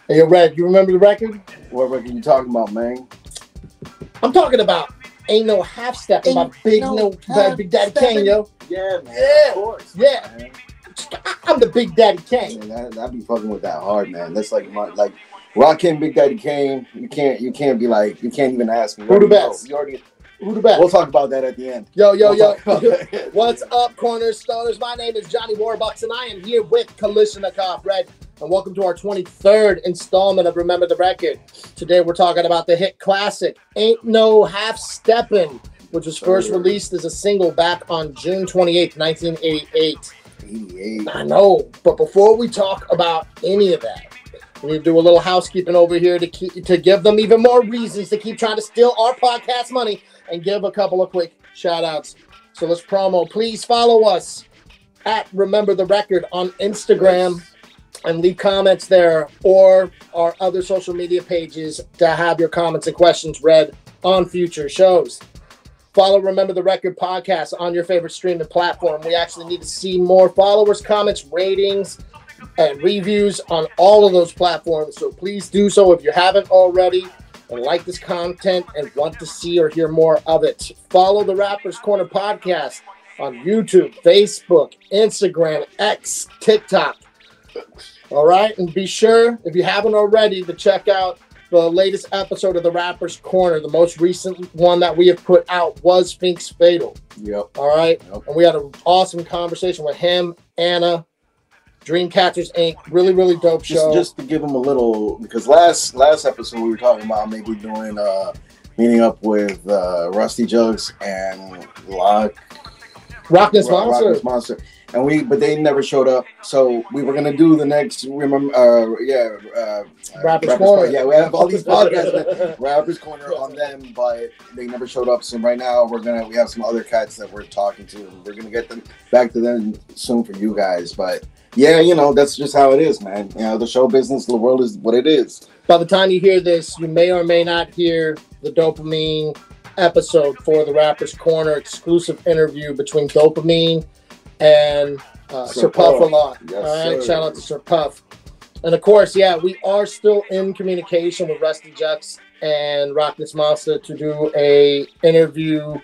Hey, yo, Red, you remember the record? What record you talking about, man? I'm talking about Ain't No Half Steppin' by Big Daddy Kane, yo. Yeah, man. Yeah, Of course. yeah. Man. I'm the Big Daddy Kane. Man, I be fucking with that hard, man. That's like rocking Big Daddy Kane. You can't be like, you can't even ask me. Who the best? Who the best? We'll talk about that at the end. Yo. What's up, Cornerstoners? My name is Johnny Warbucks, and I am here with Kalishnikov, Red. And welcome to our 23rd installment of Remember the Record. Today we're talking about the hit classic, Ain't No Half Steppin', which was first released as a single back on June 28th, 1988. 88. I know, but before we talk about any of that, we need to do a little housekeeping over here to give them even more reasons to keep trying to steal our podcast money and give a couple of quick shout-outs. So let's promo. Please follow us at Remember the Record on Instagram and leave comments there, or our other social media pages to have your comments and questions read on future shows. Follow Remember the Record podcast on your favorite streaming platform. We actually need to see more followers, comments, ratings, and reviews on all of those platforms. So please do so if you haven't already and like this content and want to see or hear more of it. Follow the Rappers Corner podcast on YouTube, Facebook, Instagram, X, TikTok. All right, and be sure, if you haven't already, to check out the latest episode of the Rappers Corner. The most recent one that we have put out was Fink's Fatal. Yep. All right, Yep. And we had an awesome conversation with him, Anna, Dreamcatchers Inc. Really, really dope show. Just to give them a little, because last episode we were talking about maybe doing meeting up with Rusty Jugs and Rockness Monster. And but they never showed up. So we were gonna do the next. Rappers Corner. Yeah, we have all these podcasts, Rappers Corner on them, but they never showed up. So right now we have some other cats that we're talking to, and we're gonna get them back to them soon for you guys. But yeah, that's just how it is, man. The show business, the world is what it is. By the time you hear this, you may or may not hear the Dopamine episode for the Rappers Corner exclusive interview between Dopamine and Sir Puff a lot. Yes, all right, sir. Shout out to Sir Puff. And of course, yeah, we are still in communication with Rusty Jux and Rockness Monster to do a interview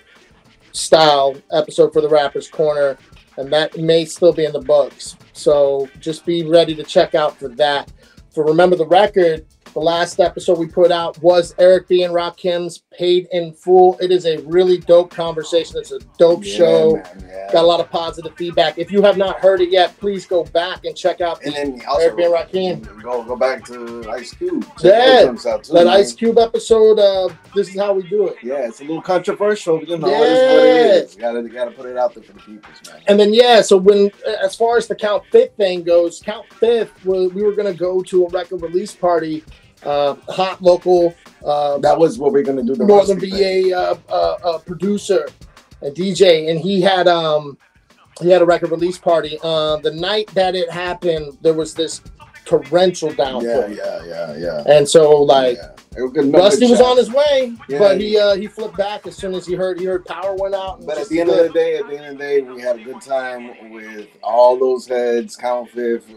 style episode for the Rappers Corner, and that may still be in the books. So just be ready to check out for that. For Remember the Record, the last episode we put out was Eric B. and Rakim's Paid in Full. It is a really dope conversation. It's a dope show. Man, yeah. Got a lot of positive feedback. If you have not heard it yet, please go back and check out And then Eric B. and Rakim. Go back to Ice Cube. Yeah, that Ice Cube episode, This Is How We Do It. Yeah, it's a little controversial, It is what Yeah. it is. You gotta put it out there for the people, man. And then, so as far as the Count Fifth thing goes, Count Fifth, we were going to go to a record release party, hot local. That was what we're gonna do. The Northern Rusty VA producer and DJ, and he had a record release party. The night that it happened, there was this torrential downpour. Yeah. And so Rusty was shot. on his way, Yeah, but he flipped back as soon as he heard power went out. But at the end of the day, we had a good time with all those heads. Count Fifth,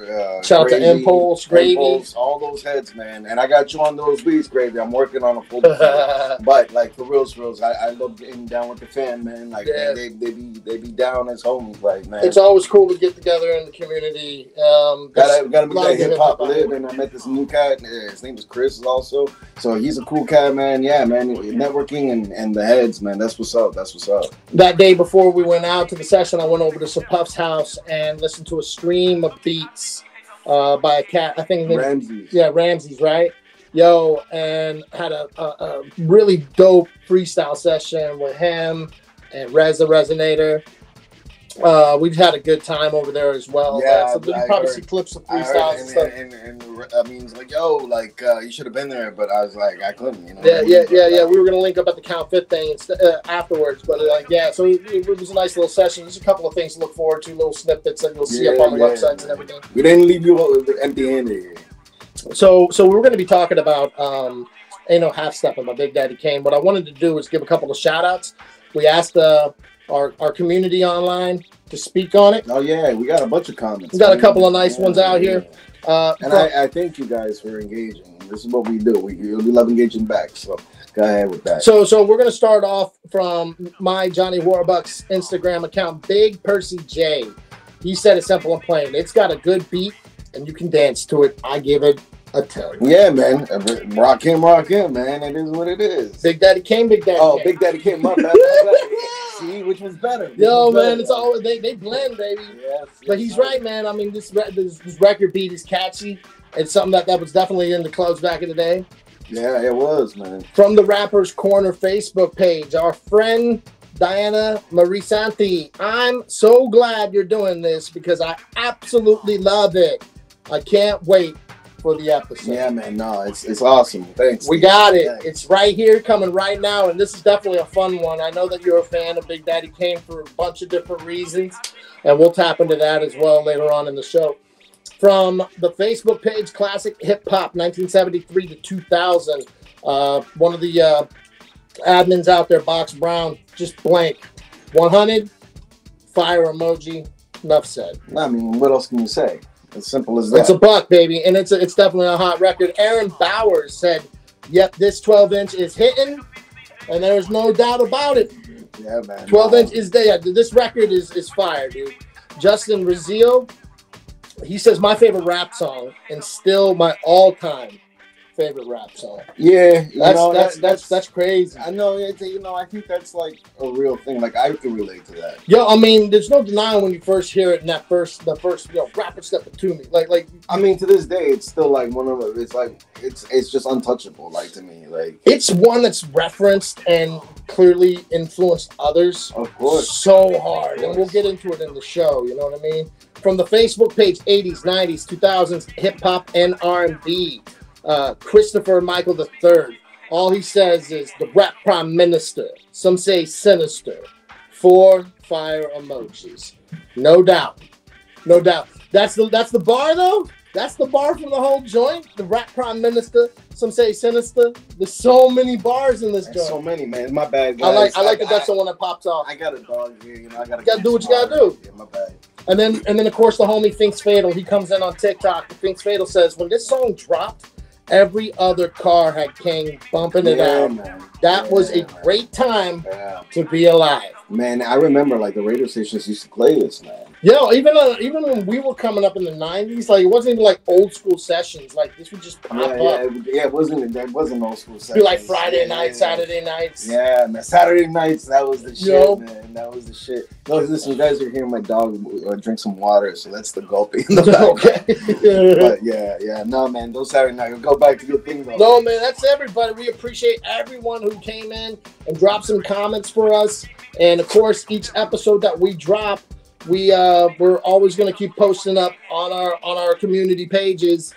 Shout out to Impulse, Gravy, all those heads, man. And I got you on those beats, Gravy. I'm working on a full. But for reals, I love getting down with the fam, man. Man, they be down as homies, man. It's always cool to get together in the community. Gotta make that hip hop live. And I met this new cat. His name is Chris, also. So he's a cool cat, man. Yeah, man. Networking and the heads, man. That's what's up. That day before we went out to the session, I went over to Sir Puff's house and listened to a stream of beats by a cat. I think Ramses. Yeah, Ramses, right? And had a really dope freestyle session with him and Rez the Resonator. We've had a good time over there as well. Yeah, so you probably see clips of freestyles and stuff. And I mean, it's you should have been there, but I was like, I couldn't, Yeah. We were gonna link up at the Count Fifth thing afterwards, but so it was a nice little session. There's a couple of things to look forward to, little snippets that you'll see up on the websites and everything. We didn't leave you empty-handed. So we were gonna be talking about Ain't No Half Steppin' by Big Daddy Kane. What I wanted to do is give a couple of shout outs. We asked our community online to speak on it. Oh yeah, we got a bunch of comments. We got a couple of nice ones out here. And I thank you guys for engaging. This is what we do. We love engaging back. So go ahead with that. So we're gonna start off from my Johnny Warbucks Instagram account, Big Percy J. He said it's simple and plain. It's got a good beat and you can dance to it. I give it a 10. Yeah, man. Rock him, man. It is what it is. Big Daddy Kane, Big Daddy Kane. Big Daddy Kane, my bad. See, which one's better? It's all they blend, baby. Yes, but he's right, man. I mean, this record beat is catchy. It's something that was definitely in the clubs back in the day. Yeah, it was, man. From the Rappers Corner Facebook page, our friend Diana Marisanti. I'm so glad you're doing this because I absolutely love it. I can't wait for the episode. Yeah, man. No, it's awesome. Thanks. We got it. Thanks. It's right here, coming right now, and this is definitely a fun one. I know that you're a fan of Big Daddy Kane for a bunch of different reasons, and we'll tap into that as well later on in the show. From the Facebook page, Classic Hip Hop, 1973 to 2000. One of the admins out there, Box Brown, just blank. 100, fire emoji, enough said. I mean, what else can you say? As simple as that. It's a buck, baby, and it's definitely a hot record. Aaron Bowers said, yep, this 12-inch is hitting, and there's no doubt about it. Yeah, man. 12-inch is there. This record is fire, dude. Justin Rizio, he says, my favorite rap song, and still my all-time favorite rap song. Yeah, that's crazy. I know. I think that's like a real thing. Like I can relate to that. Yeah, I mean, there's no denying when you first hear it in the first, rapper stepping to me. Like. I mean, to this day, it's still like one of the. It's like it's just untouchable. Like to me, like it's one that's referenced and clearly influenced others. Of course, so hard, and we'll get into it in the show. You know what I mean? From the Facebook page, 80s, 90s, 2000s, hip hop and R&B. Christopher Michael III. All he says is the rap prime minister. Some say sinister. 4 fire emojis. No doubt. No doubt. That's the bar though. That's the bar from the whole joint. The rap prime minister. Some say sinister. There's so many bars in this joint. So many, man. My bad, guys. I like that. That's the one that pops off. I got a dog here. I gotta do what you gotta do. Yeah, my bad. And then of course the homie Thinks Fatal. He comes in on TikTok. Thinks Fatal says when this song dropped, every other car had Kane bumping it out. Man. That was a great time to be alive. Man, I remember like the radio stations used to play this, man. Yeah, even when we were coming up in the 90s, like it wasn't even like old school sessions. Like this would just pop up. Yeah, it wasn't old school sessions. Be like Friday nights, Saturday nights. Yeah, man, Saturday nights, that was the shit, man. That was the shit. No, listen, you guys are hearing my dog drink some water, so that's the gulping in the back. Okay. But yeah, no, man, those Saturday nights, go back to your thing, though. No, man, that's everybody. We appreciate everyone who came in and dropped some comments for us. And of course, each episode that we drop, we're always going to keep posting up on our community pages.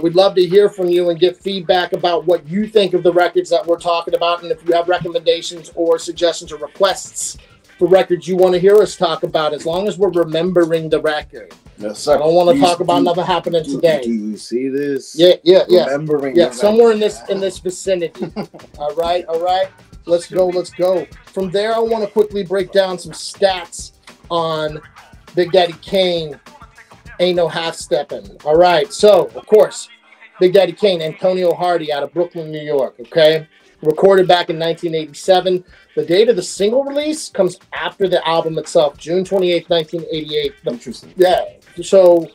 We'd love to hear from you and get feedback about what you think of the records that we're talking about, and if you have recommendations or suggestions or requests for records you want to hear us talk about, as long as we're remembering the record. Yes, sir. I don't want to talk about nothing happening today. Do you see this? Yeah. Remembering. Yeah, somewhere in this vicinity. All right. Let's go. From there, I want to quickly break down some stats on Big Daddy Kane. Ain't no half stepping. All right. So, of course, Big Daddy Kane, Antonio Hardy out of Brooklyn, New York. Okay. Recorded back in 1987. The date of the single release comes after the album itself, June 28th, 1988. Interesting. Yeah. So,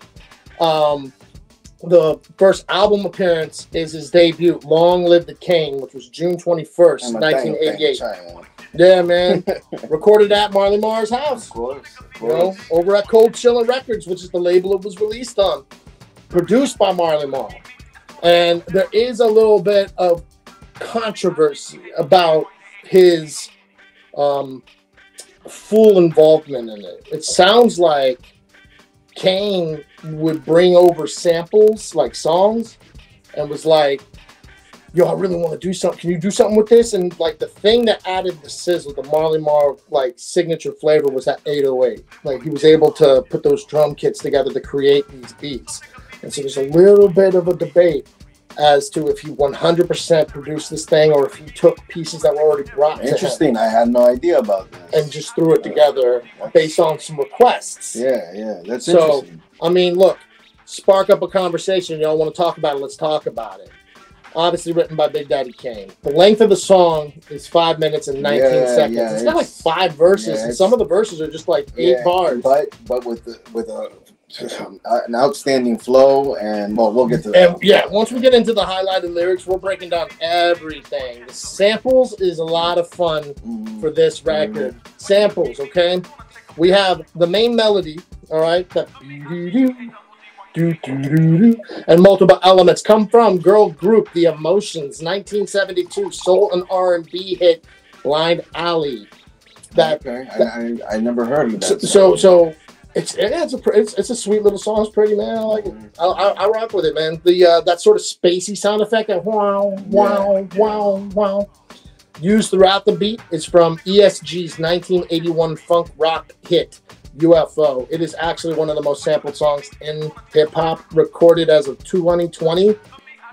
the first album appearance is his debut, Long Live the King, which was June 21st, 1988. Yeah, man. Recorded at Marley Marl's house. Of course. You know, over at Cold Chiller Records, which is the label it was released on. Produced by Marley Marl. And there is a little bit of controversy about his full involvement in it. It sounds like Kane would bring over samples, like songs, and was like, yo, I really want to do something. Can you do something with this? And like the thing that added the sizzle, the Marley Marl like signature flavor was that 808. Like he was able to put those drum kits together to create these beats. And so there's a little bit of a debate as to if he 100% produced this thing or if he took pieces that were already brought to him. Interesting. I had no idea about this. And just threw it together based on some requests. Yeah, that's interesting. I mean, look, spark up a conversation. You don't want to talk about it, let's talk about it. Obviously written by Big Daddy Kane. The length of the song is 5 minutes and 19 seconds. It's got like 5 verses, and some of the verses are just like 8 bars. But with an outstanding flow, and well, we'll get to that. And once we get into the highlighted lyrics, we're breaking down everything. The samples is a lot of fun for this record. Samples, okay? We have the main melody, all right? That and multiple elements come from girl group The Emotions, 1972 soul and R&B hit Blind Alley. I never heard of that. So it's a sweet little song. It's pretty, man. I like it. I rock with it, man. The that sort of spacey sound effect, that wow, used throughout the beat is from ESG's 1981 funk rock hit UFO. It is actually one of the most sampled songs in hip hop, recorded as of 2020.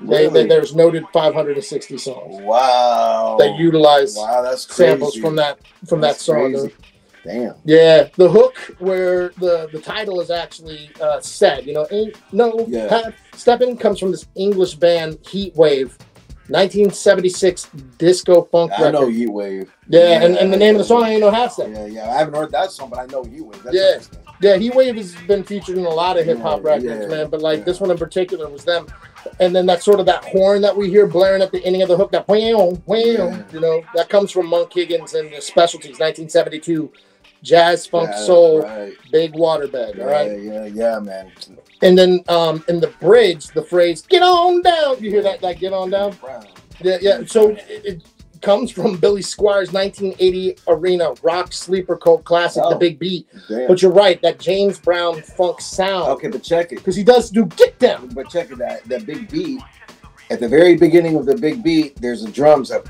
Really? There's noted 560 songs. Wow. That utilize that's samples from that song. Crazy. Damn. Yeah, the hook where the title is actually said, ain't no Steppin comes from this English band Heat Wave, 1976 disco funk record. I know Heat Wave. Yeah, and the name of the song, I ain't no half step. Yeah, I haven't heard that song, but I know Heat Wave. That's yeah, Heat Wave has been featured in a lot of hip hop records, man. But like this one in particular was them. And then that sort of that horn that we hear blaring at the ending of the hook, that that comes from Monk Higgins and the Specialties, 1972 jazz funk soul, big waterbed. All right. Yeah, man. And then in the bridge, the phrase "get on down." You hear that "get on down"? Yeah. So it comes from Billy Squire's 1980 arena rock sleeper cult classic, The Big Beat. Damn. But you're right, that James Brown funk sound. Okay, but check it, because he does do "get down." But check it, that Big Beat. At the very beginning of the Big Beat, there's the drums that.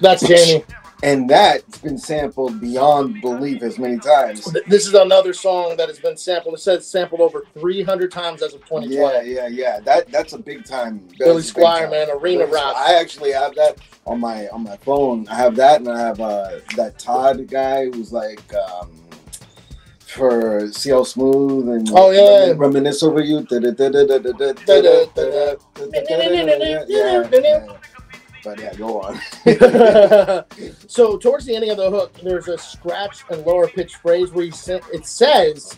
That's Jamie. And that's been sampled beyond belief as many times. This is another song that has been sampled. It says sampled over 300 times as of 2020. Yeah. That's a big time. Billy Squire, man, arena rock. I actually have that on my phone. I have that, and I have that Todd guy who's like for CL Smooth and reminisce over you. But yeah, go on. So towards the ending of the hook, there's a scratch and lower pitch phrase where it says,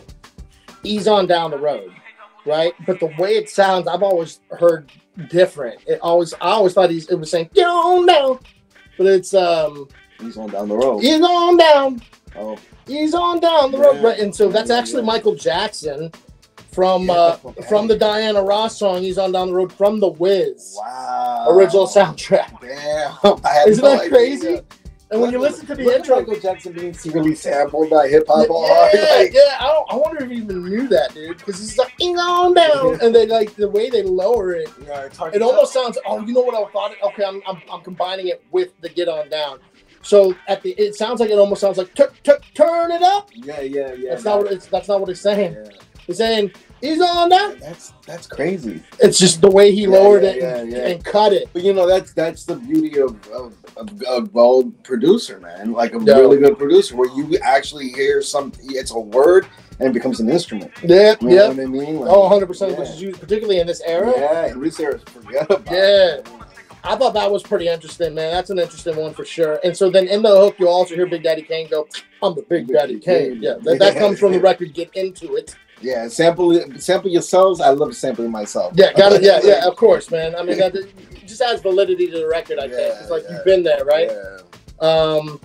"Ease on down the road," right? But the way it sounds, I've always heard different. I always thought it was saying "get on down," but it's "ease on down the road." Ease on down. Oh, ease on down the road, right? And so that's actually Michael Jackson. From the Diana Ross song "He's on Down the Road" from The Wiz. Wow. Original soundtrack. Damn. Isn't that crazy? And when you listen to the intro, Michael Jackson being secretly sampled by hip hop. I wonder if you even knew that, dude, because he's like "He's on down," and they like the way they lower it. Yeah, it's hard. It almost sounds. Oh, you know what I thought? Okay, I'm combining it with the "Get on down." So it sounds like it almost sounds like turn it up. Yeah. That's not what it's saying. Yeah. He's saying "He's on that." That's crazy. It's just the way he lowered it and cut it. But that's the beauty of a bold producer, man. Like a really good producer, where you actually hear it's a word and it becomes an instrument. Yeah. You know what I mean? Like, 100%, which is used particularly in this era. Yeah, in this era, forget about it. I thought that was pretty interesting, man. That's an interesting one for sure. And so then in the hook, you also hear Big Daddy Kane go, "I'm the Big Daddy Kane." Yeah, that comes from the record "Get Into It." Yeah, sample yourselves. I love sampling myself. Yeah, got it. Yeah, of course, man. I mean, that just adds validity to the record. I think it's like you've been there, right? Yeah.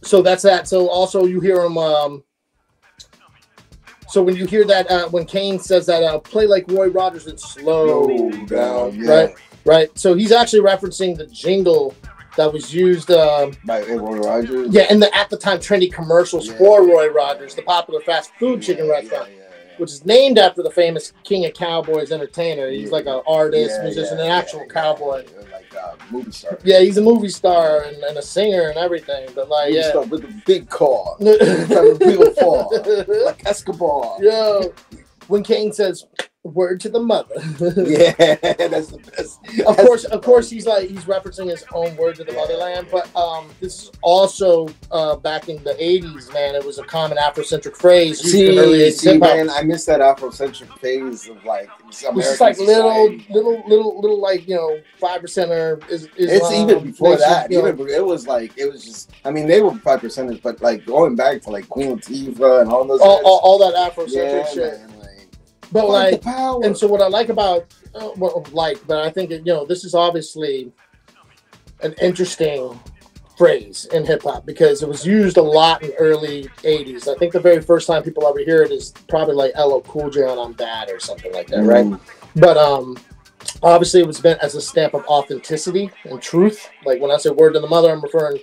So that's that. So also you hear him. So when you hear that, when Kane says that, "Play like Roy Rogers and slow down," right. So he's actually referencing the jingle that was used by Roy Rogers. Yeah, in the at the time trendy commercials for Roy Rogers, the popular fast food chicken restaurant, which is named after the famous King of Cowboys entertainer. He's like an artist, musician, an actual cowboy. Like a movie star. Yeah, he's a movie star and a singer and everything. But like, movie star with a big car, people fall like Escobar. Yeah. When Kane says, Word to the mother. Yeah, that's the best. Of course, he's referencing his own word to the motherland. But this is also back in the '80s, man. It was a common Afrocentric phrase used in early '80s hip hop. Man, I miss that Afrocentric phase of like it's like little like 5%er is. It's even before that. Even it was just. I mean, they were 5%ers, but like going back to like Queen Latifah and all those. All that Afrocentric shit. Man, but like, and so what I like about, but I think this is obviously an interesting phrase in hip hop because it was used a lot in early '80s. I think the very first time people ever hear it is probably like LL Cool J on "I'm Bad" or something like that, right? But obviously it was meant as a stamp of authenticity and truth. Like when I say "word to the mother," I'm referring.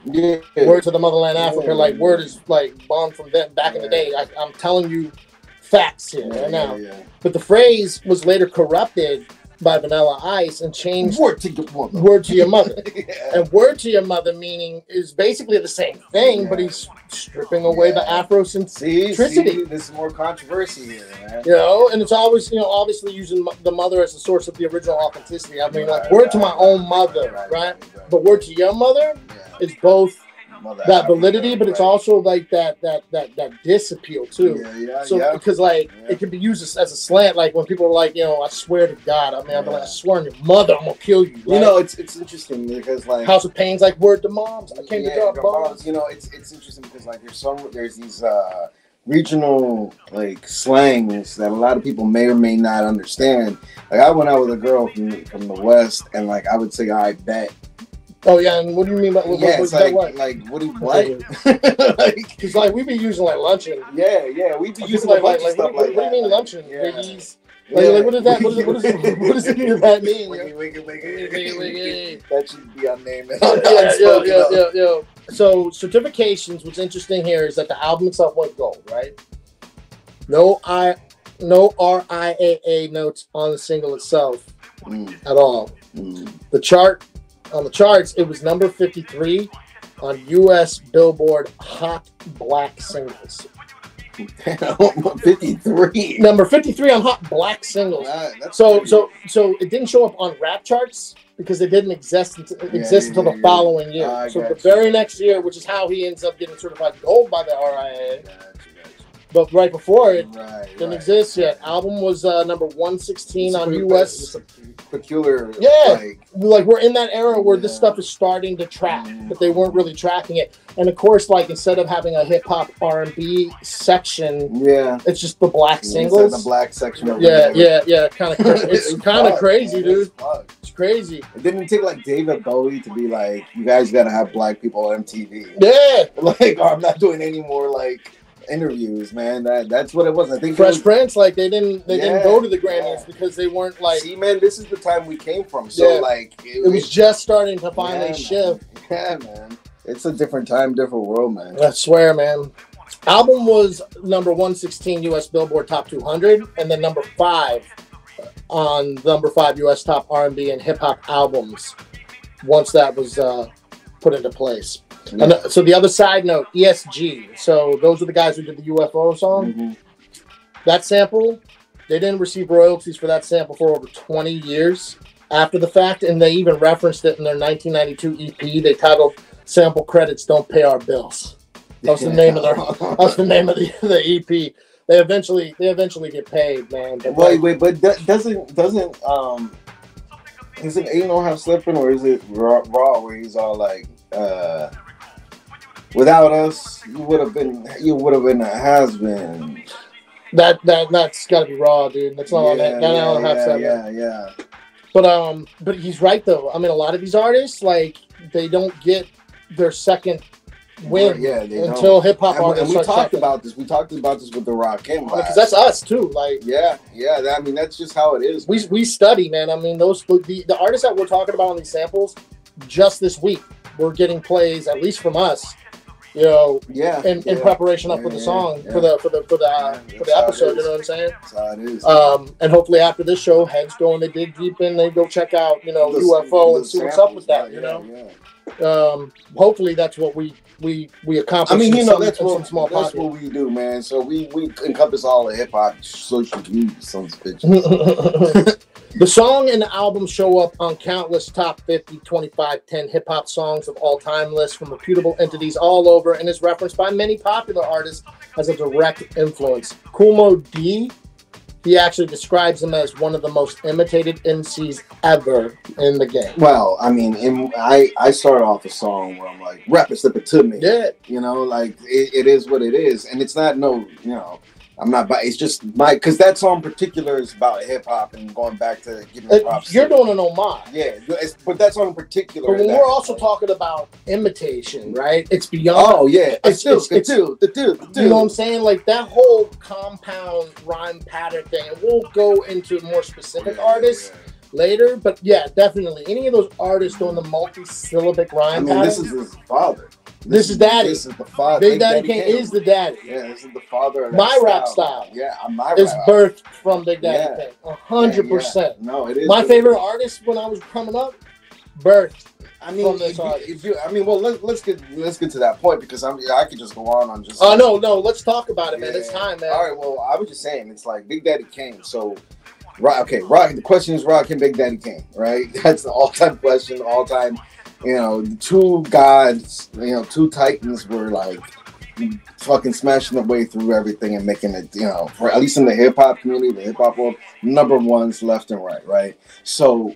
Word to the motherland, Africa. Like word is like born from them back in the day. I'm telling you. Facts here right now, but the phrase was later corrupted by Vanilla Ice and changed word to your mother. Word to your mother, and word to your mother meaning is basically the same thing, but he's stripping away the Afrocentricity. See, there's more controversy here, man. And it's always obviously using the mother as the source of the original authenticity. I mean, like word to my own mother, right? But word to your mother is both. That validity, but it's also like that disappeal too. Because it can be used as a slant. Like when people are like, I swear to God, I mean, I'm like, I swear on your mother, I'm gonna kill you. Right? It's interesting because like House of Pain's like word to moms. I came to drop bombs. It's interesting because like there's these regional like slangs that a lot of people may or may not understand. Like I went out with a girl from the West, and like I would say, I bet. Oh yeah, and what do you mean by what what do you Because like we be using like luncheon. Yeah, we be using like stuff like what do you mean luncheon? Ladies? Like what is that? What does any of that mean? Wiggy. That should be our name. Yeah. So certifications. What's interesting here is that the album itself went gold, right? No RIAA notes on the single itself at all. On the charts, it was number 53 on U.S. Billboard Hot Black Singles. 53. Number 53 on Hot Black Singles. So it didn't show up on rap charts because it didn't exist until the following year. So the very next year, which is how he ends up getting certified gold by the RIAA. But right before it didn't exist yet. Album was number 116 on U.S. Peculiar. Like we're in that era where this stuff is starting to track, but they weren't really tracking it. And of course, like instead of having a hip hop R&B section, it's just the black singles. The black section. Kind of. It's kind of crazy, dude. It's crazy. It didn't take like David Bowie to be like, you guys got to have black people on MTV. Yeah. Like, I'm not doing any more like interviews, man. That's what it was. I think Fresh Prince, like they didn't go to the Grammys because they weren't like. See, man, this is the time we came from. So like, it was just starting to finally shift. Yeah, man. It's a different time, different world, man. I swear, man. Album was number 116 U.S. Billboard Top 200, and then number 5 on number 5 U.S. Top R&B and Hip Hop albums. Once that was put into place. And so the other side note, ESG. So those are the guys who did the UFO song. That sample, they didn't receive royalties for that sample for over 20 years after the fact, and they even referenced it in their 1992 EP. They titled "Sample Credits Don't Pay Our Bills." That was the name of the EP. They eventually get paid, man. But but doesn't Ain't No Half Steppin', or is it Raw where he's all like, without us, you would have been a has-been. That's got to be Raw, dude. That's not on that. Don't have Steppin'. Yeah. But he's right though. I mean, a lot of these artists, like, they don't get their second win until hip hop artists. And we talked about this. We talked about this with the Rakim. Because that's us too. Like, yeah. I mean, that's just how it is. We study, man. I mean, the artists that we're talking about on these samples, just this week, we're getting plays, at least from us. In preparation up for the song for the episode. You know what I'm saying? That's how it is. And hopefully after this show, heads go and they dig deep in, they go check out UFO and see what's up with that. Hopefully that's what we accomplish. I mean, you know, that's what we do, man. So we encompass all the hip hop social media, sons of bitches. The song and the album show up on countless top 50, 25, 10 hip hop songs of all time lists from reputable entities all over, and is referenced by many popular artists as a direct influence. Kool Moe Dee, he actually describes him as one of the most imitated MCs ever in the game. Well, I mean, I started off a song where I'm like, rap it, slip it to me. Yeah. You know, like, it is what it is. And it's not I'm not, it's just because that song in particular is about hip hop and going back to giving props. You're doing an homage. Yeah, but that song in particular. But when we're also talking about imitation, right? It's beyond. Oh, yeah. It's the dude. You know what I'm saying? Like that whole compound rhyme pattern thing. And we'll go into more specific artists later. But yeah, definitely. Any of those artists doing the multi-syllabic rhyme pattern. This is his father. This is Daddy. This is the father. Big Daddy Kane is the daddy. Yeah, this is the father of my rap style. Yeah, my rap. It's birthed from Big Daddy Kane. 100%. No, it is. My favorite artist when I was coming up, birthed. I mean, let's get to that point because I could just go on just. Oh no, let's talk about it, man. It's time, man. All right, well, I was just saying, it's like Big Daddy Kane. So, the question is, Can Big Daddy Kane, right? That's the all-time question, all-time. You know, the two gods, two titans were like fucking smashing their way through everything and making it, for at least in the hip hop community, the hip hop world, number ones left and right? So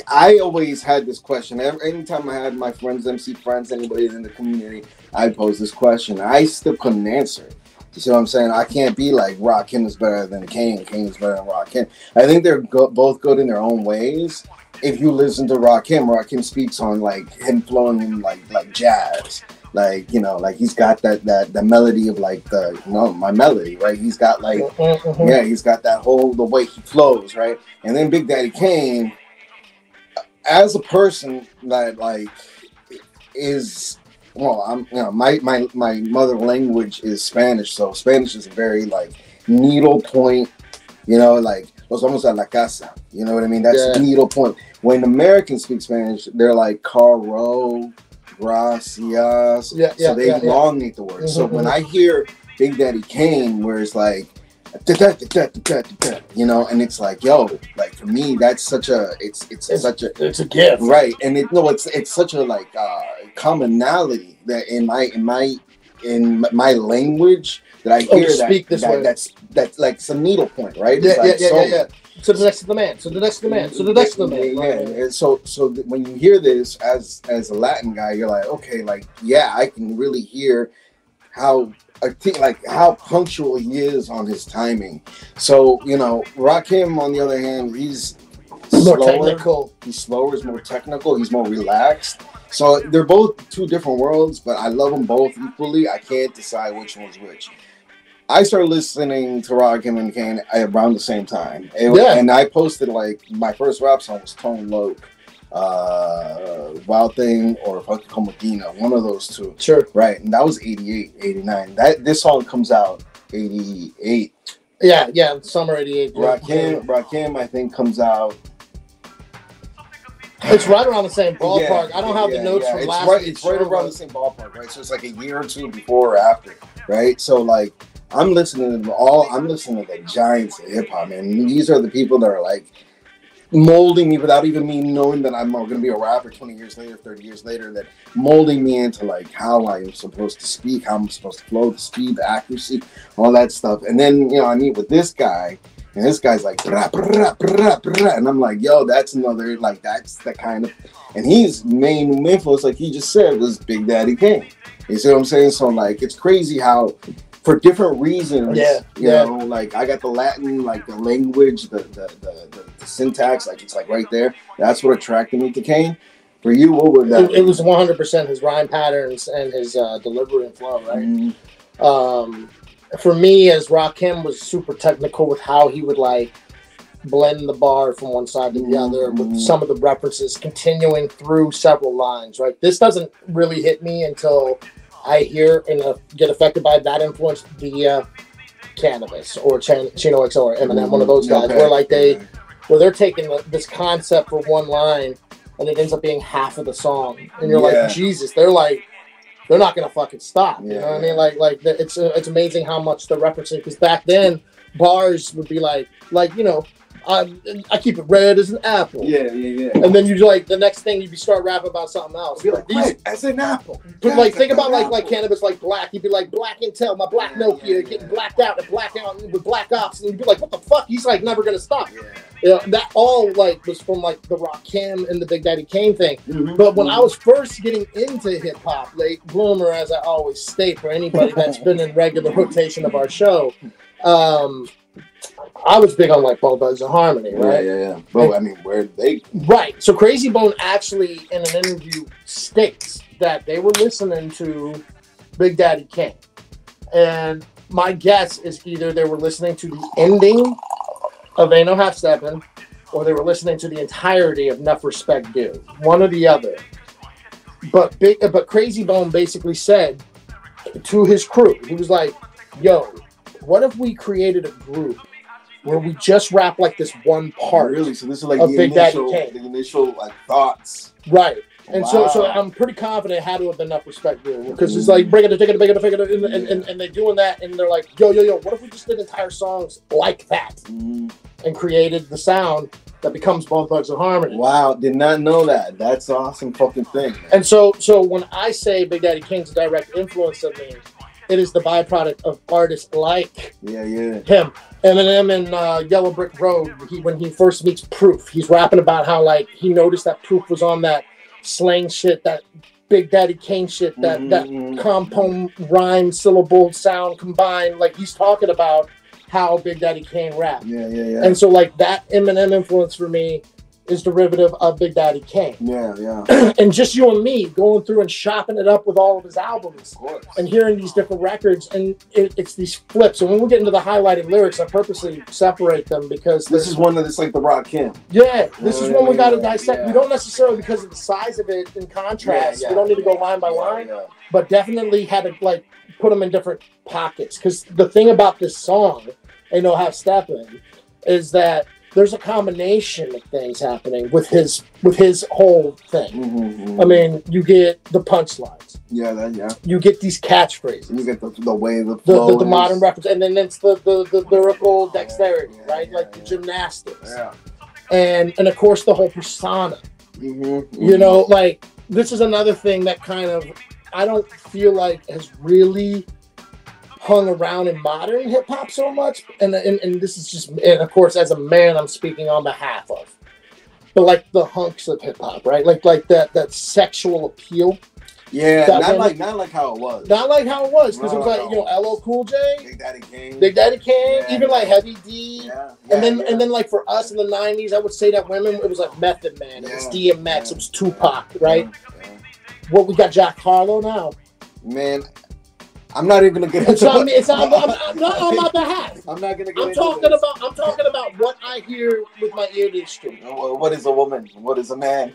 I always had this question. Anytime I had my friends, MC friends, anybody in the community, I'd pose this question. I still couldn't answer it. You see what I'm saying? I can't be like Rakim is better than Kane. Kane is better than Rakim. I think they're both good in their own ways. If you listen to Rakim speaks on like him flowing in like jazz, like he's got that melody of like my melody, right? He's got like he's got that the way he flows, right? And then Big Daddy Kane, as a person that like is my mother language is Spanish, so Spanish is a very like needle point, like los vamos a la casa, you know what I mean? That's the needle point. When Americans speak Spanish, they're like caro, gracias. So they elongate the word. So when I hear Big Daddy Kane, where it's like, and it's like, like for me, that's such a, it's a gift, right? And it's such a like commonality that in my language that I hear that's like some needle point, right? Yeah. So the next to the man. So the next to the man. So the next to the man. Yeah. And so when you hear this as a Latin guy, you're like, okay, like I can really hear how punctual he is on his timing. So Rakim on the other hand, he's more technical. He's slower. He's more technical. He's more relaxed. So they're both two different worlds, but I love them both equally. I can't decide which one's which. I started listening to Rakim and Kane around the same time. And I posted like my first rap song was Tone Loc, Wild Thing or Funky Comodina, one of those two. Sure. Right. And that was 88, 89. This song comes out 88. Yeah, summer 88. Rakim I think comes out. It's right around the same ballpark. I don't have the notes from last week. It's right around the same ballpark, right? So it's like a year or two before or after, right? So like I'm listening to the giants of hip hop, man. These are the people that are like molding me without even me knowing that I'm going to be a rapper 20 years later, 30 years later, that molding me into like how I am supposed to speak, how I'm supposed to flow, the speed, the accuracy, all that stuff. And then, I meet with this guy, and this guy's like, brah, brah, brah, brah. And I'm like, that's another, like, that's the kind of, and his main influence, like he just said, was Big Daddy Kane. You see what I'm saying? So, like, it's crazy how, for different reasons, like I got the Latin, like the language, the syntax, like it's like right there. That's what attracted me to Kane. For you, what would that? It was 100% his rhyme patterns and his delivery and flow, right? Mm-hmm. For me, as Rakim was super technical with how he would like blend the bar from one side to the other, with some of the references continuing through several lines, right? This doesn't really hit me until I hear and get affected by that influence via Cannabis or Chino XO or Eminem, one of those guys, where like where they're taking this concept for one line and it ends up being half of the song, and you're like, Jesus, they're not gonna fucking stop. You know what I mean? Like it's amazing how much they're referencing, because back then bars would be like you know, I keep it red as an apple. Yeah. And then you like the next thing you start rapping about something else. Be like, these as an apple. But like think about like cannabis, like black. You'd be like Black Intel, my black Nokia, getting blacked out and black out with black ops, and you'd be like, what the fuck? He's like never gonna stop. You know, that all like was from like the Rakim and the Big Daddy Kane thing. But when I was first getting into hip hop, late bloomer, as I always state for anybody that's been in regular rotation of our show, I was big on like Bone Thugs and Harmony, right? Yeah. Well, I mean, where they right? So Crazy Bone actually in an interview states that they were listening to Big Daddy Kane, and my guess is either they were listening to the ending of Ain't No Half Steppin', or they were listening to the entirety of Enough Respect Due, one or the other. But Crazy Bone basically said to his crew, he was like, "Yo, what if we created a group where we just rap like this one part?" Really? So this is like the initial like thoughts, right? And so I'm pretty confident it had to have been Enough Respect Due, because it's like bring it, and they're doing that, and they're like, yo, what if we just did entire songs like that and created the sound that becomes Bone Thugs and Harmony? Wow, did not know that. That's an awesome fucking thing, man. And so when I say Big Daddy Kane's a direct influence of me, it is the byproduct of artists like him. Eminem in Yellow Brick Road, when he first meets Proof, he's rapping about how like he noticed that Proof was on that slang shit, that Big Daddy Kane shit, that compound rhyme syllable sound combined. Like he's talking about how Big Daddy Kane rap. And so like that Eminem influence for me is derivative of Big Daddy Kane. And just you and me going through and shopping it up with all of his albums and hearing these different records, and it's these flips. And when we get into the highlighted lyrics, I purposely separate them because this is one that's like the Rakim. This is one we got to dissect. We don't necessarily, because of the size of it in contrast, we don't need to go line by line, but definitely had to like put them in different pockets. Because the thing about this song, Ain't No Half Steppin', is that there's a combination of things happening with his whole thing. I mean, you get the punchlines. You get these catchphrases. You get the way the modern reference, and then it's the lyrical dexterity, right? Like the gymnastics. And of course the whole persona. You know, like this is another thing that kind of I don't feel like has really hung around in modern hip hop so much, and this is just, and of course as a man I'm speaking on behalf of, but like the hunks of hip hop, right? Like that sexual appeal. Not like how it was. Not like how it was, because it was like LL Cool J, Big Daddy Kane, even like Heavy D, and then like for us in the '90s, I would say that women, it was like Method Man, it was DMX, it was Tupac, right? What we got, Jack Harlow now, man. I'm not even gonna get into it. I'm not on my behalf. I'm not gonna get I'm talking about what I hear with my ear to the street. What is a woman? What is a man?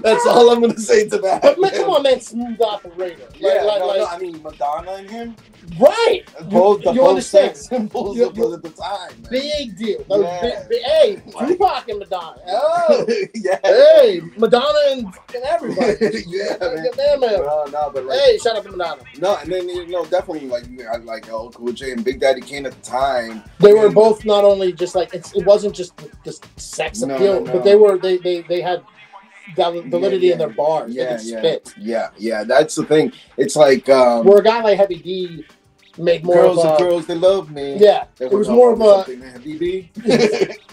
That's all I'm gonna say to that. But man, come on, man, smooth operator. I mean, Madonna and him. Right. You understand? Symbols at the time. Man. Big deal. Hey, Tupac and Madonna. Oh, Hey, Madonna and everybody. Man. No, but like, hey, shout out to Madonna. No, and then definitely like LL Cool J and Big Daddy Kane at the time. They were both not only just like it wasn't just sex appeal, but they had validity in their bars. They could spit. Yeah, that's the thing. It's like where a guy like Heavy D made more girls they love me. Yeah, it was more of a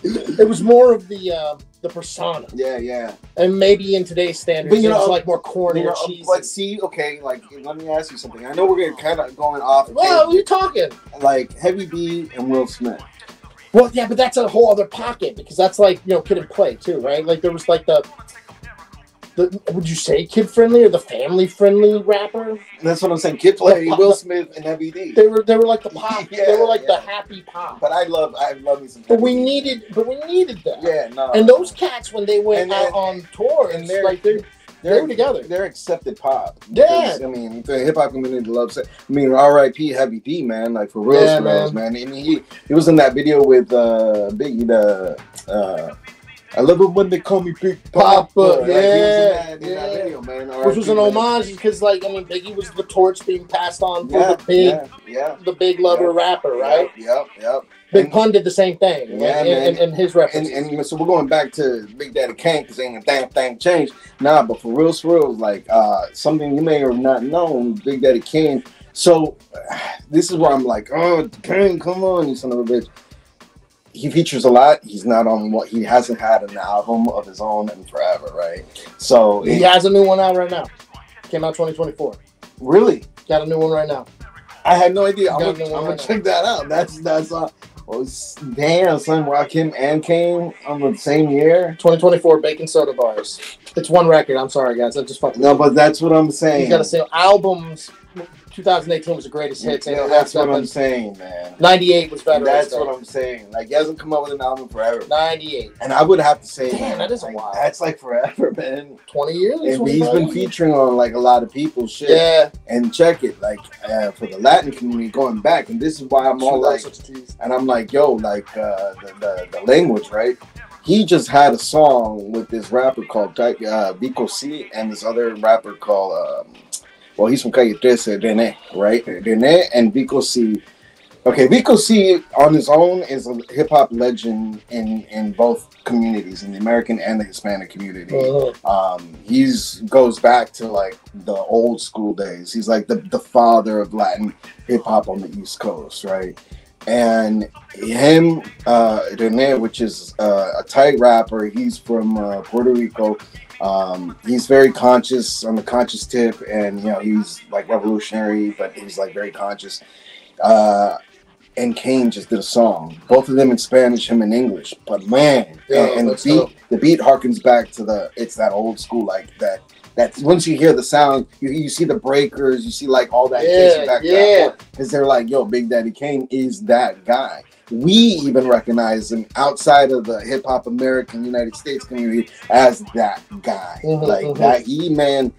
it was more of the persona. Yeah. And maybe in today's standards, it's like more corny or cheesy. But see, okay, like let me ask you something. I know we're kind of going off. Well, what are you talking? Like Heavy D and Will Smith. Well, yeah, but that's a whole other pocket, because that's like Kid and Play too, right? Like there was like the would you say kid friendly or the family friendly rapper? That's what I'm saying. Kid Play, Will Smith, and Heavy D. They were like the pop. They were like the happy pop. But I love me some. But we needed that. Yeah, no. And those cats, when they went out on tour, and they were together. They're accepted pop. Because, I mean, the hip hop community loves it. I mean, R.I.P. Heavy D, man. Like for real, man. And he was in that video with Biggie, I love it when they call me Big Papa. Papa. Like, Yeah, in that video, man. Which was an homage because, like, I mean, Biggie was the torch being passed on for the big lover rapper, right? Yep. Big Pun did the same thing, in his references. And so we're going back to Big Daddy Kane because ain't a damn thing changed. Nah, but for real, like something you may have not known, Big Daddy Kane. So this is where I'm like, oh, Kane, come on, you son of a bitch. He features a lot. He's not on what he hasn't had an album of his own in forever, right? So he has a new one out right now. Came out 2024. Really? Got a new one right now. I had no idea. I'm gonna check that out. That's damn, son. Rakim and Kane on the same year. 2024 Baking Soda Bars. It's one record. I'm sorry, guys. I just fucking. No, but that's what I'm saying. He's got to say albums. 2018 was the greatest hits. Yeah, that's what I'm saying, man. 98 was better. That's what I'm saying. Like, he hasn't come up with an album forever. 98. And I would have to say, damn, that is a while. That's like forever, man. 20 years? And he's been featuring on, like, a lot of people's shit. Yeah. And check it, like, for the Latin community going back, and this is why I'm all like, and I'm like, yo, like, the language, right? He just had a song with this rapper called Vico C and this other rapper called, well, he's from Calle 13, Rene, right? Rene and Vico C. Okay, Vico C on his own is a hip-hop legend in both communities, in the American and the Hispanic community. He's goes back to, like, the old school days. He's like the father of Latin hip-hop on the East Coast, right? And him, Rene, which is a tight rapper, he's from Puerto Rico. He's very conscious, on the conscious tip, and you know he's like revolutionary, but he's like very conscious. And Kane just did a song, both of them in Spanish, him in English. But man, and the beat harkens back to that old school, like that. That's once you hear the sound, you see the breakers, you see like all that because they're like, yo, Big Daddy Kane is that guy. We even recognize him outside of the hip hop American United States community as that guy. That man.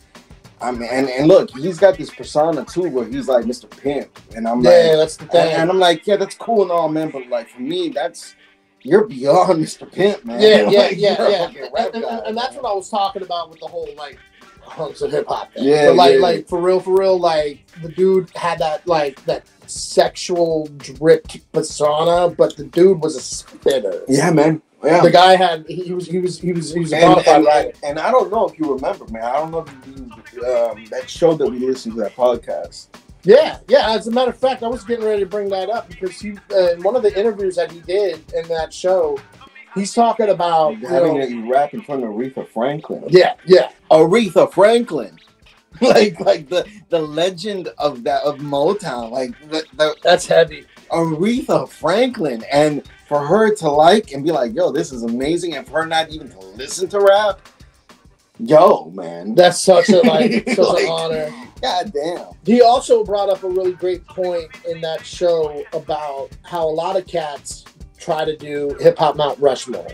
I mean, and look, he's got this persona too where he's like Mr. Pimp, and I'm like, that's the thing. And I'm like, yeah, that's cool and all, man, but like for me, you're beyond Mr. Pimp, man. And that's what I was talking about with the whole like hunks of hip hop thing. Like for real, like the dude had that sexual dripped persona, but the dude was a spitter. Yeah, man. Yeah. The guy he was a bona fide writer. And I don't know if you remember, man. I don't know if you that show that we listened to, that podcast. Yeah. As a matter of fact, I was getting ready to bring that up because he in one of the interviews that he did in that show, he's talking about having a rap in front of Aretha Franklin. Yeah. Aretha Franklin. like the legend of Motown. Like that's heavy. Aretha Franklin, and for her to like and be like, yo, this is amazing, and for her not even to listen to rap, yo, man, that's such a such an honor. God damn. He also brought up a really great point in that show about how a lot of cats try to do hip hop Mount Rushmore.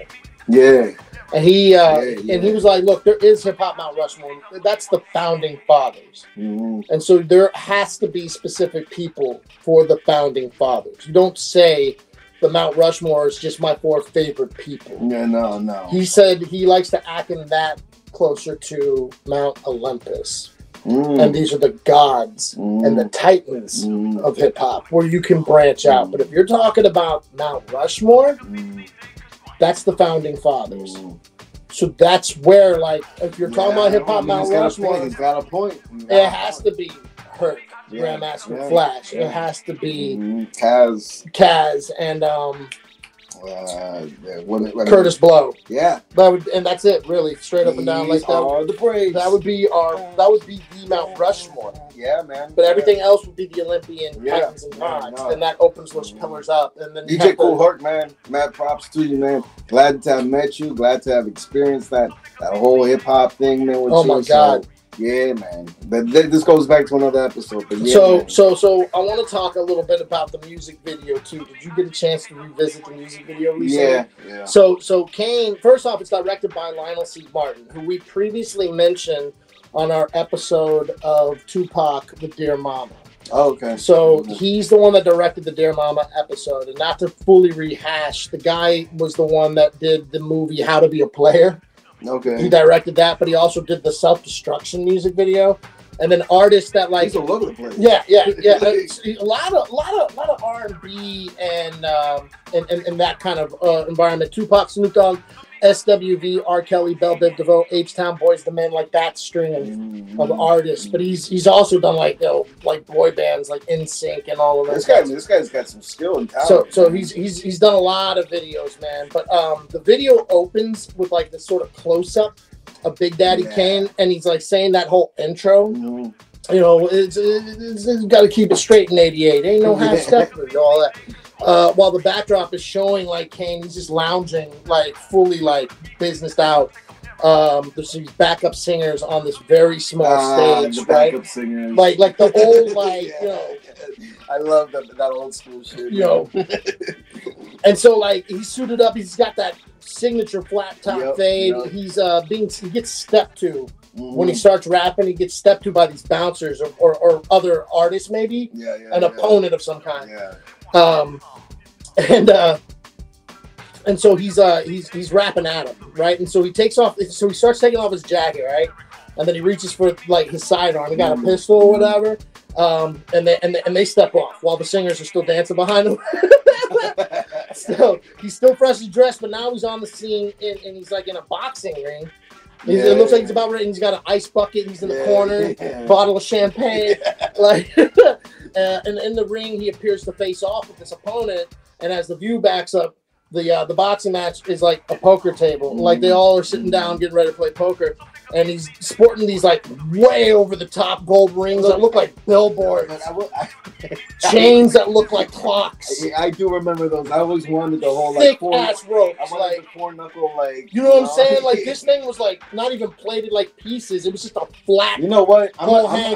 Yeah. And he was like, look, there is hip hop Mount Rushmore. That's the founding fathers. And so there has to be specific people for the founding fathers. You don't say the Mount Rushmore is just my 4 favorite people. Yeah, no. He said he likes to act that closer to Mount Olympus. And these are the gods and the titans of hip hop where you can branch out. But if you're talking about Mount Rushmore, that's the founding fathers. So that's where, like, if you're talking about hip hop Mount Rushmore, he's got a point. It has to be Herc, Grandmaster Flash. It has to be Kaz, and Curtis Blow. Yeah, and that's it, really, straight up and down like that. That would be the Mount Rushmore. Yeah, man. But everything else would be the Olympian titans and gods, and that opens those pillars up. And then DJ Cool Herc, man, mad props to you, man. Glad to have met you. Glad to have experienced that whole hip hop thing, man. With oh my God. Yeah, man. But this goes back to another episode. But yeah, so I want to talk a little bit about the music video too. Did you get a chance to revisit the music video recently? Yeah. So Kane, first off, it's directed by Lionel C. Martin, who we previously mentioned on our episode of Tupac with Dear Mama. Oh, okay. So he's the one that directed the Dear Mama episode. And not to fully rehash, the guy was the one that did the movie How to Be a Player. Okay. He directed that, but he also did the Self-Destruction music video. And then artists that like he's all over the place. Yeah. a lot of R&B and that kind of environment. Tupac, Snoop Dogg, SWV, R. Kelly, Bell Biv DeVoe, H-Town, Boys the Men, like that string of artists. But he's also done like boy bands like NSYNC and all of that. This guy's got some skill and talent. So he's done a lot of videos, man. But the video opens with like this sort of close up of Big Daddy Kane, and he's like saying that whole intro. You know, it's got to keep it straight in '88. Ain't no half step and all that. While the backdrop is showing like Kane, he's just lounging, like fully like businessed out. There's these backup singers on this very small stage, the backup singers, like the old like you know. I love that old school shit. You know, and so like he's suited up. He's got that signature flat top fade. He gets stepped to when he starts rapping. He gets stepped to by these bouncers or other artists, maybe an opponent of some kind. And so he's rapping at him, right? And so he starts taking off his jacket, right? And then he reaches for like his sidearm. He got a pistol or whatever. And they step off while the singers are still dancing behind him. So he's still freshly dressed, but now he's on the scene and he's like in a boxing ring. It looks like he's about ready. He's got an ice bucket. He's in the corner, bottle of champagne. Like, and in the ring, he appears to face off with this opponent. And as the view backs up, the boxing match is like a poker table. Like they all are sitting down, getting ready to play poker. And he's sporting these like way over the top gold rings that look like billboards, chains that look like clocks. I do remember those. I always wanted the whole thick ass ropes. I wanted the 4-knuckle like. You know what I'm saying? Like this thing was like not even plated like pieces. It was just a flat. You know what? I'm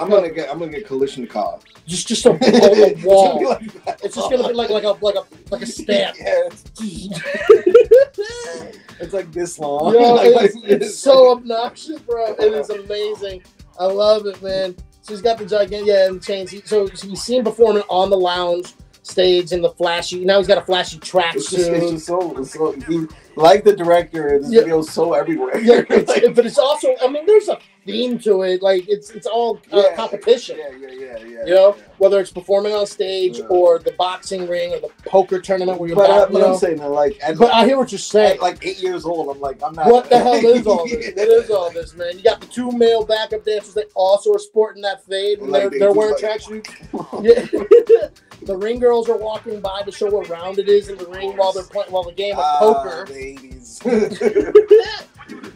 gonna get Kalishnikov. Just a wall. It's just gonna be like a stamp. It's like this long. Yo, it's so obnoxious, bro. It is amazing. I love it, man. So he's got the gigantic, and the chains. So you see him performing on the lounge stage in the flashy. Now he's got a flashy tracksuit. It's just so he, like the director, this video is so everywhere. Yeah, but it's also. I mean, there's a theme to it. Like it's all competition. You know, whether it's performing on stage or the boxing ring or the poker tournament where you're. But I'm saying that, like, but I hear what you're saying. At like 8 years old, I'm like, I'm not. What the hell is all this? What is all this, man? You got the 2 male backup dancers that also are sporting that fade when they're wearing tracksuits. Yeah. The ring girls are walking by to show what round it is in the ring while the game of poker. Ladies.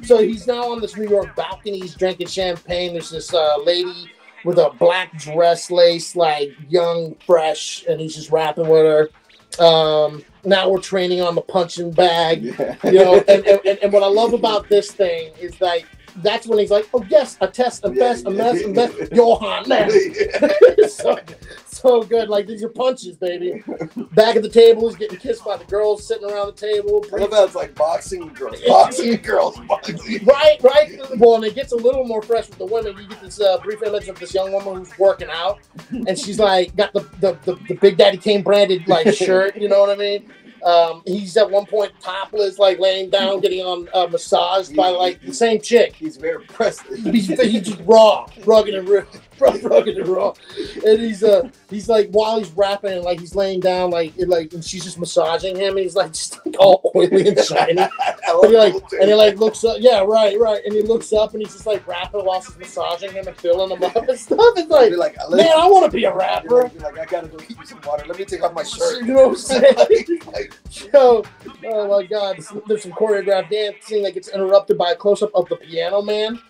So he's now on this New York balcony. He's drinking champagne. There's this lady with a black dress lace, like young, fresh, and he's just rapping with her. Now we're training on the punching bag. You know, and what I love about this thing is like that's when he's like, oh yes, a test, a best, a mess, a mess, Johan, man. So good. Like these are punches, baby. Back at the table, he's getting kissed by the girls sitting around the table. I love that it's like boxing girls, boxing. Right. Well, and it gets a little more fresh with the women. You get this brief image of this young woman who's working out, and she's like got the Big Daddy Kane branded like shirt. You know what I mean? He's at one point topless, like laying down, getting on massaged by like the same chick. He's very impressed. He's just raw, rugged and raw. And he's like while he's rapping, like he's laying down, and she's just massaging him, and he's like just like, all oily and shiny. And he like looks up, right. And he looks up, and he's just like rapping while she's massaging him and filling him up and stuff. It's like man, I want to be a rapper. Like I gotta go get you some water. Let me take off my shirt. You know what I'm saying? Yo, oh my God! There's some choreographed dancing that gets interrupted by a close-up of the piano man.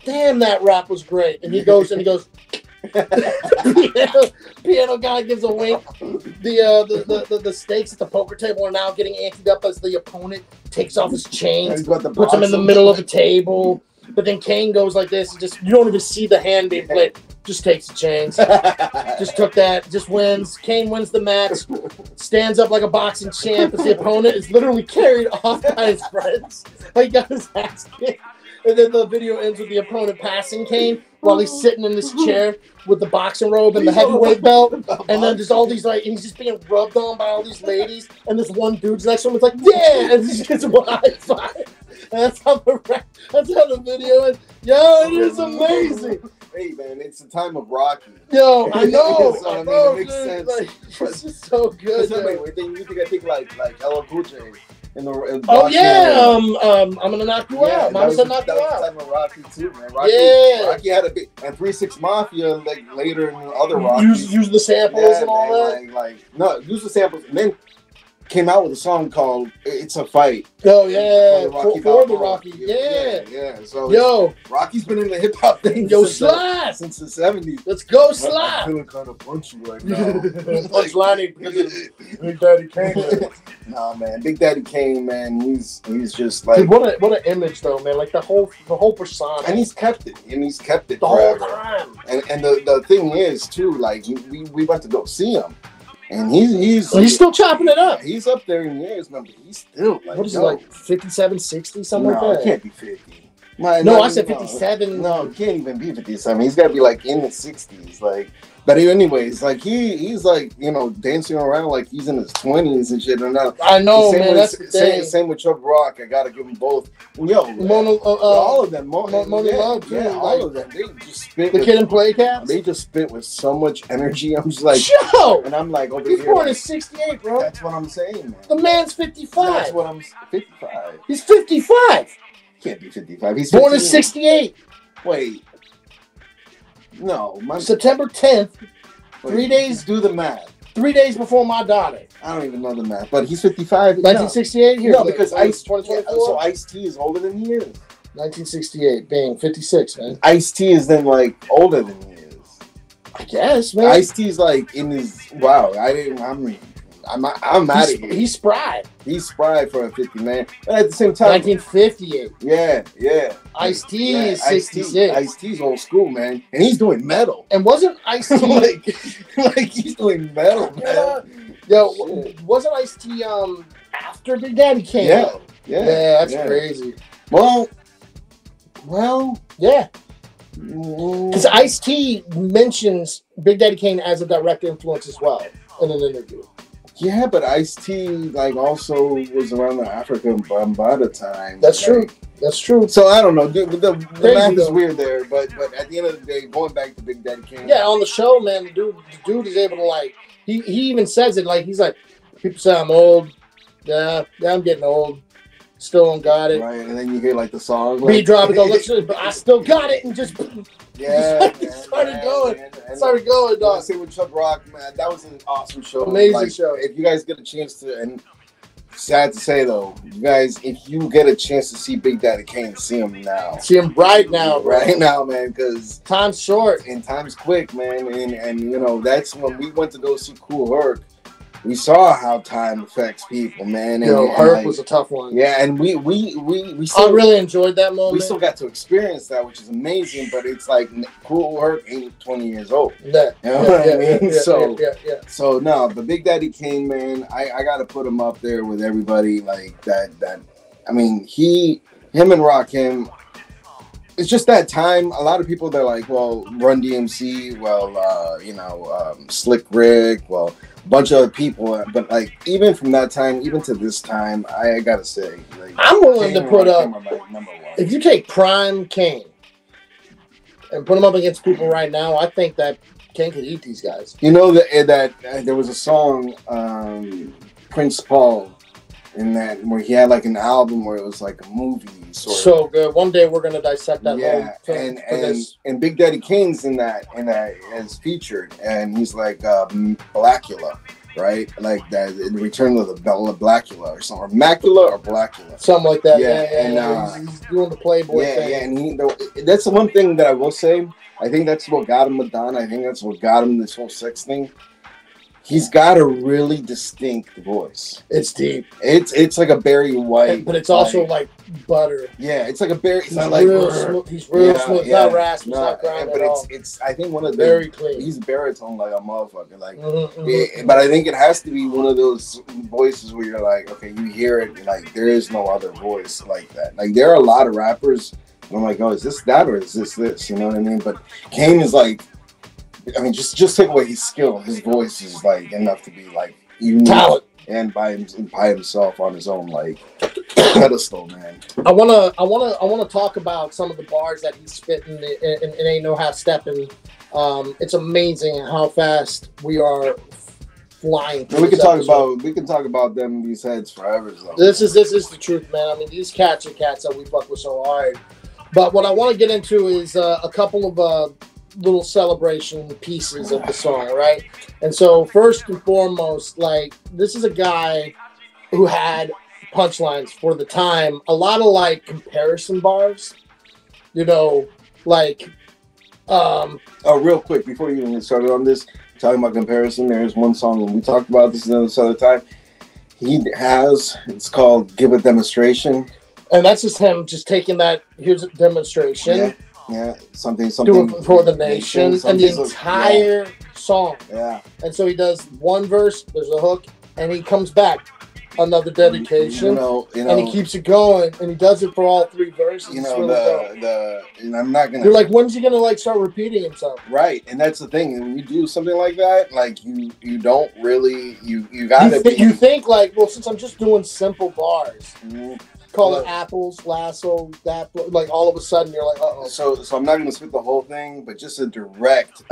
Damn, that rap was great. And he goes. Piano guy gives a wink. The stakes at the poker table are now getting amped up as the opponent takes off his chains, puts him in the middle of the table. But then Kane goes like this. You don't even see the hand being played. Just takes the chains. Just took that. Just wins. Kane wins the match. Stands up like a boxing champ as the opponent is literally carried off by his friends. Like he got his ass kicked. And then the video ends with the opponent passing Kane while he's sitting in this chair with the boxing robe and the heavyweight belt. And then there's all these, like, he's just being rubbed on by all these ladies. And this one dude's next to him. It's like, yeah! And he gets a high five. And that's how the video is. Yo, it is amazing. Hey, man, it's the time of Rocky. Yo, I know. So, I know, it makes sense. Like, it's just so good. I think like LL Cool J in the oh yeah, I'm gonna knock you out. Mama said knock you out. That was the time of Rocky too, man. Rocky had a big and 3-6 Mafia like later in the other Rocky. Use the samples and all that. No, use the samples and then came out with a song called "It's a Fight." Oh yeah, for the Rocky. Yeah. So Rocky's been in the hip hop thing. Since the 70s. Let's go Slap. I'm feeling kind of punchy right now. Punchlining because of Big Daddy Kane. Nah, man, Big Daddy Kane, man, he's just like, dude, what an image though, man. Like the whole persona. And he's kept it. The whole time. And the thing is too, like we went to go see him. And he's still chopping it up. He's up there in years, man, but he's still like, what is it, like 57, 60, something like that? It can't be 50. I said 57. No, it can't even be 57. He's got to be like in the 60s. Like, but anyways, like he's like, you know, dancing around like he's in his 20s and shit. And I know, man. That's the thing. Same with Chubb Rock. I gotta give them both. Yo, all of them, Money Love, too. All of them. They just spit. The Kid and Play Cats. They just spit with so much energy. I'm just like, yo, and I'm like, over he's here, born in '68, bro. That's what I'm saying, man. The man's 55. That's what I'm 55. He's 55. Can't be 55. He's born in '68. Wait. No, September 10th. 3 days. Do the math. 3 days before my daughter. I don't even know the math, but he's 55. 1968 here. No, because Ice-T so Ice-T is older than he is. 1968, being 56, man. Ice-T is then like older than he is. I guess, man. Ice-T is like in his I'm out of here. He's spry. He's spry for a 50, man. But at the same time, 1958. Yeah. Ice-T is 66. Ice-T's old school, man, and he's doing metal. And wasn't Ice-T like he's doing metal, man? Yo, wasn't Ice-T after Big Daddy Kane? Yeah, that's crazy. Well, yeah. Because Ice-T mentions Big Daddy Kane as a direct influence as well in an interview. Yeah, but Ice-T like also was around the Africa Bambaataa time. That's true. That's true. So I don't know. The math is weird there, but at the end of the day, going back to Big Daddy Kane. Yeah, on the show, man, the dude is able to like. He even says it like he's like, people say I'm old. Yeah, I'm getting old. Still don't got it. Right, and then you hear like the song. Like, drop it, go, but I still got it, and just started going, dog. I say with Chubb Rock, man, that was an awesome show. Amazing show. If you guys get a chance to, and sad to say though, you guys, if you get a chance to see Big Daddy Kane, see him now. See him right now, bro. Right now, man, because time's short and time's quick, man. And you know that's when we went to go see Kool Herc. We saw how time affects people, man. And Herc was a tough one. Yeah, and we still, I really enjoyed that moment. We still got to experience that, which is amazing. But it's like Kool Herc ain't 20 years old. Yeah, you know what I mean? Yeah. So no, the Big Daddy Kane, man, I got to put him up there with everybody like that. I mean, him and Rakim. It's just that time. A lot of people, they're like, well, Run DMC, well, Slick Rick, well, a bunch of other people. But like, even from that time, even to this time, I gotta say, like, I'm willing to put up. If you take Prime Kane and put him up against people right now, I think that Kane could eat these guys. You know that there was a song, Prince Paul. In that, where he had like an album where it was like a movie sort of. So good. One day we're gonna dissect that. Yeah, and Big Daddy Kane's in that as featured, and he's like Blackula, right? Like that, the Return of the Blackula or something, or Macula or Blackula, something like that. Yeah. And he's doing the Playboy thing. Yeah, and that's the one thing that I will say. I think that's what got him Madonna. I think that's what got him this whole sex thing. He's got a really distinct voice. It's deep. It's like a Barry White, but it's also like butter. Yeah, it's like a Barry. It's not real smooth. He's real smooth. Not raspy. Not grinding but at all. It's. I think one of the very clean. He's baritone like a motherfucker. Like, but I think it has to be one of those voices where you're like, okay, you hear it, like there is no other voice like that. Like there are a lot of rappers I'm like, oh, is this that or is this? You know what I mean? But Kane is like, I mean, just take away his skill. His voice is like enough to be like unique talent, and by himself on his own like pedestal, man. I wanna talk about some of the bars that he's spitting and Ain't No Half Steppin'. It's amazing how fast we are flying. We can talk about them, these heads forever. So. This is the truth, man. I mean, these cats are cats that we fuck with so hard. But what I want to get into is a couple of little celebration pieces of the song, right? And so first and foremost, like, this is a guy who had punchlines for the time, a lot of like comparison bars, you know, like oh, real quick before you even get started on this, talking about comparison, there's one song when we talked about this another time. It's called Give a Demonstration. And that's just him just taking that, here's a demonstration. Yeah, something do it for the nation, and the entire song. Yeah. And so he does one verse, there's a hook, and he comes back, another dedication, and he keeps it going, and he does it for all three verses. You know, and I'm not gonna. You're like, when's he gonna like start repeating himself? Right, and that's the thing. When you do something like that, like you don't really you gotta. You think like, well, since I'm just doing simple bars. Call it apples, lasso, that, like all of a sudden you're like, uh-oh. So I'm not gonna spit the whole thing, but just a direct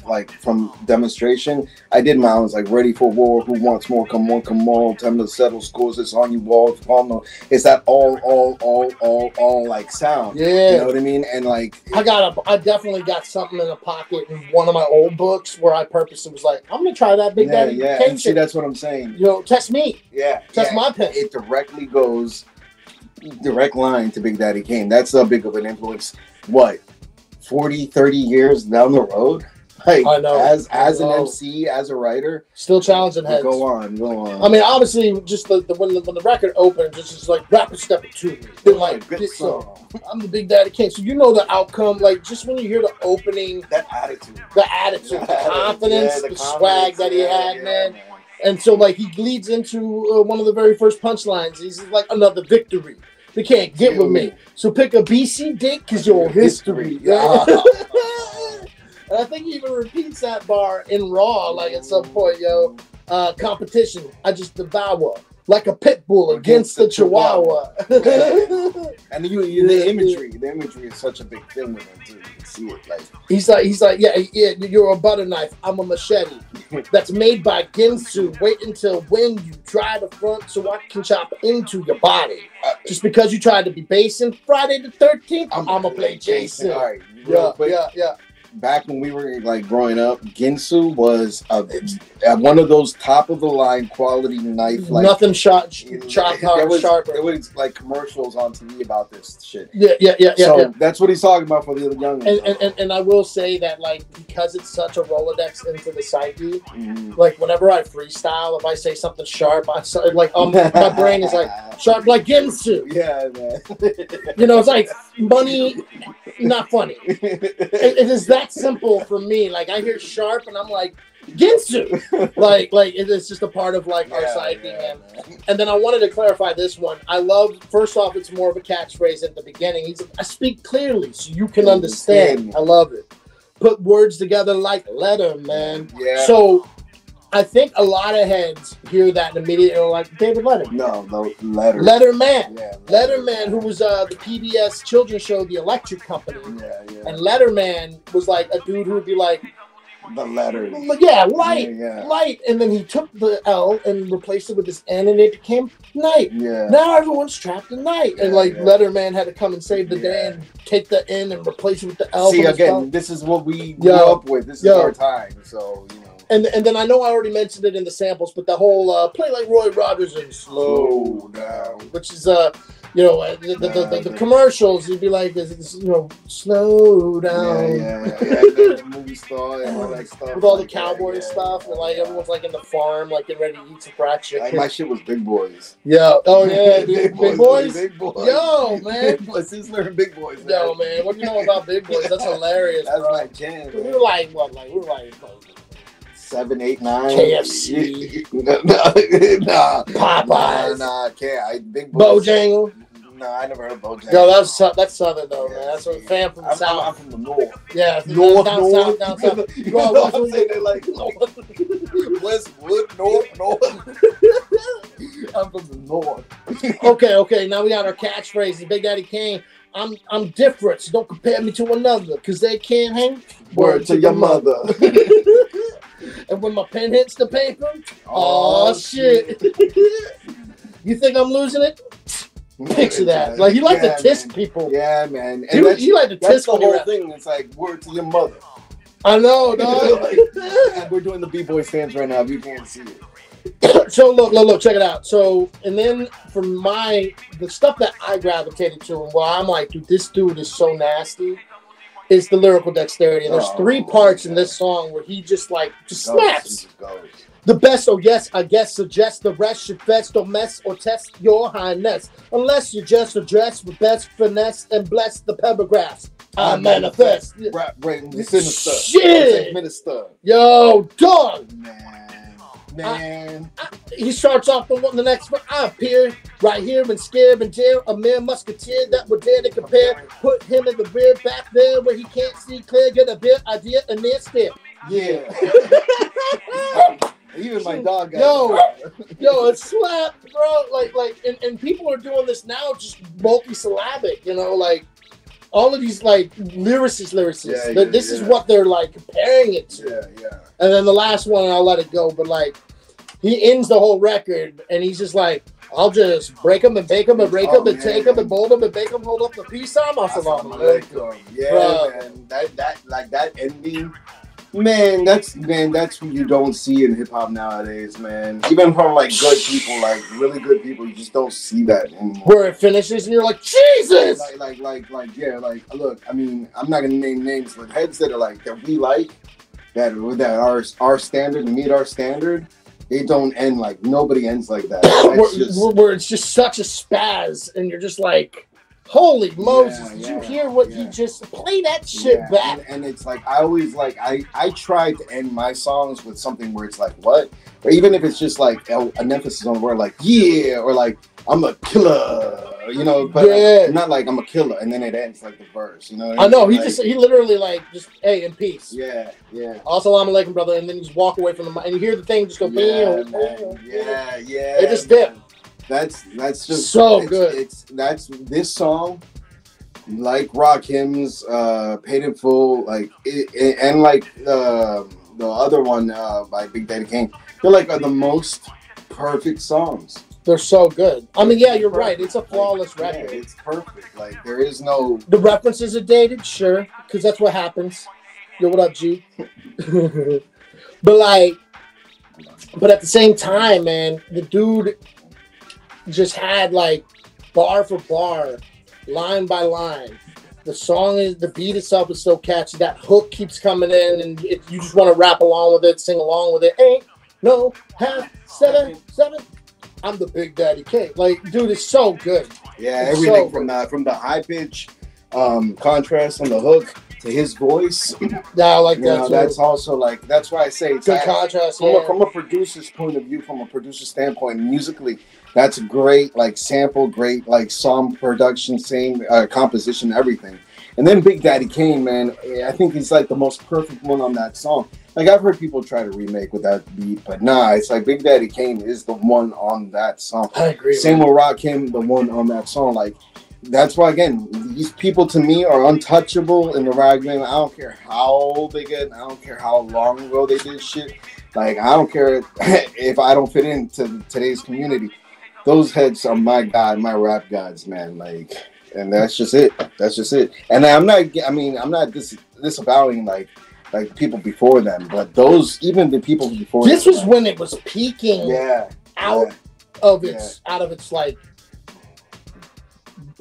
like from demonstration. I did mine. I was like, ready for war, who wants more? Come on, time to settle scores, it's on you walls, all no. It's that all like sound. Yeah. You know what I mean? And like I definitely got something in a pocket in one of my old books where I purposely was like, I'm gonna try that Big Daddy Kane. See, that's what I'm saying. You know, test me. Yeah. Test my pen. It directly goes direct line to Big Daddy Kane. That's how big of an influence. What, 40, 30 years down the road? Like, I know. As an MC, as a writer, still challenging heads. Go on. I mean, obviously, just when the record opened, just like rapper stepping to me. They're like, I'm the Big Daddy Kane. So you know the outcome. Like, just when you hear the opening, that attitude, the confidence, the swag that he had, man. And so, like, he leads into one of the very first punchlines. He's like, another victory. They can't get with me. So pick a BC date because you're history. Yeah. And I think he even repeats that bar in Raw, like at some point, yo. Competition, I just devour like a pit bull against the Chihuahua. And the imagery is such a big thing with him too. You can see it. Like he's like, yeah, you're a butter knife. I'm a machete that's made by Ginsu. Wait until when you try the front so I can chop into your body. Just because you tried to be basing Friday the 13th, I'm gonna play Jason. All right, yeah. Back when we were like growing up, Ginsu was one of those top of the line quality knife. Like, nothing sharper. There was like commercials on TV about this shit. Yeah. So that's what he's talking about for the young. And I will say that, like, because it's such a Rolodex into the psyche, like whenever I freestyle, if I say something sharp, my brain is like sharp like Ginsu. Yeah, man. You know, it's like money, not funny. It is that simple for me. Like, I hear sharp and I'm like, Ginsu. like it's just a part of like our psyche, man. And then I wanted to clarify this one. I love, first off, it's more of a catchphrase at the beginning. I speak clearly so you can understand. I love it. Put words together like letter, man. Yeah. So I think a lot of heads hear that and immediately are like, David Letterman. No, Letter. Letterman. Yeah, Letterman, who was the PBS children's show, The Electric Company. Yeah. And Letterman was like a dude who would be like, the letter. Yeah, light. And then he took the L and replaced it with this N and it became night. Yeah. Now everyone's trapped in night. And Letterman had to come and save the day and take the N and replace it with the L. See, again, this is what we grew up with. This is our time. So, you know. And then I know I already mentioned it in the samples, but the whole play like Roy Rogers and slow down, which is the commercials. You'd be like, slow down. Yeah. The movie star and all that stuff with all the cowboy stuff, and like everyone's like in the farm, like getting ready to eat some fried chicken. Like, my shit was Big Boys. Yeah. Oh yeah, dude. Big Boys. Big Boys. Yo, man. Sizzler and Big Boys. Man. Yo, man. What do you know about Big Boys? That's hilarious. That's bro. my jam. We were like what? We were like 7, 8, 9. KFC. Nah. Popeyes. Nah, can't. Big Boys. Bojangle. No, I never heard of BoJack. Yo, that's Southern though, man. That's a fan from the South. I'm from the North. Yeah, North, down North. South, down South. You know what I'm saying? They're like Westwood, North. I'm from the North. Okay. Now we got our catchphrases. Big Daddy Kane. I'm different, so don't compare me to another, cause they can't hang. Word to your mother. And when my pen hits the paper, oh shit. You think I'm losing it? Picture that. Like, he liked to tisk people. Yeah, man. And he liked to tisk the whole thing. It's like, word to your mother. I know, dog. And we're doing the B-Boy stance right now, if you can't see it. So, look, check it out. So, and then for the stuff that I gravitated to, and I'm like, dude, this dude is so nasty, is the lyrical dexterity. And there's 3 parts in this song where he just snaps. The best, I guess, suggest the rest should fetch, don't mess or test your highness. Unless you just address with best finesse and bless the pebbergraphs. I manifest. Rap breaking the sinister. Shit. Minister. Yo, dog. Man. He starts off the next one. I appear right here and scared and dare a mere musketeer that would dare to compare. Put him in the rear back there where he can't see clear. Get a bit idea and then stare. Yeah. Even my dog got yo, it slapped, bro. Like, and people are doing this now, just multi-syllabic, you know, like all of these like lyricists. This is what they're like comparing it to. Yeah. And then the last one, I'll let it go, but like he ends the whole record, and he's just like, I'll just break them and bake them and break them and take them and mold them and bake them, hold up the peace sign. Yeah, man. That ending. Man, that's what you don't see in hip hop nowadays, man. Even from like good people, like really good people, you just don't see that anymore. Where it finishes and you're like, Jesus! Like, look, I mean, I'm not gonna name names, but heads that are like that we like, that are our standard and meet our standard, they don't end like nobody ends like that. Where it's just such a spaz, and you're just like, holy Moses, did you hear what he just play that shit back? And it's like I always like I try to end my songs with something where it's like what? Or even if it's just like an emphasis on word like yeah, or like I'm a killer, you know, but not like I'm a killer and then it ends like the verse, you know. I know, he literally like just hey, in peace. Yeah. Assalamu alaikum, brother, and then you just walk away from the and you hear the thing just go yeah. It just dipped. That's just so good. That's this song, like Rakim's Paid in Full, like and like the other one by Big Daddy Kane. They're like the most perfect songs. They're so good. I mean, yeah, you're right. It's a flawless record. Yeah, it's perfect. Like there is no. The references are dated, sure, because that's what happens. Yo, what up, G? But at the same time, man, the dude just had like bar for bar, line by line. The beat itself is so catchy. That hook keeps coming in, and you just want to rap along with it, sing along with it. Ain't no half 7. I'm the Big Daddy Kane. Like, dude, it's so good. Yeah, it's everything from the high pitch contrast on the hook to his voice. Yeah, I like that. That's also like that's why I say it's good contrast. From a producer's point of view, from a producer's standpoint, musically. That's great, like sample, great, like song production, same composition, everything. And then Big Daddy Kane, man, I think he's like the most perfect one on that song. Like I've heard people try to remake with that beat, but nah, it's like Big Daddy Kane is the one on that song. I agree. Same with Rakim, the one on that song. Like that's why again, these people to me are untouchable in the rap game. I don't care how they get, I don't care how long ago they did shit. Like I don't care if I don't fit into today's community. Those heads are my god, my rap gods, man. Like, and that's just it. That's just it. And I'm not disavowing like people before them, but even the people before. This was when it was peaking. Out of its like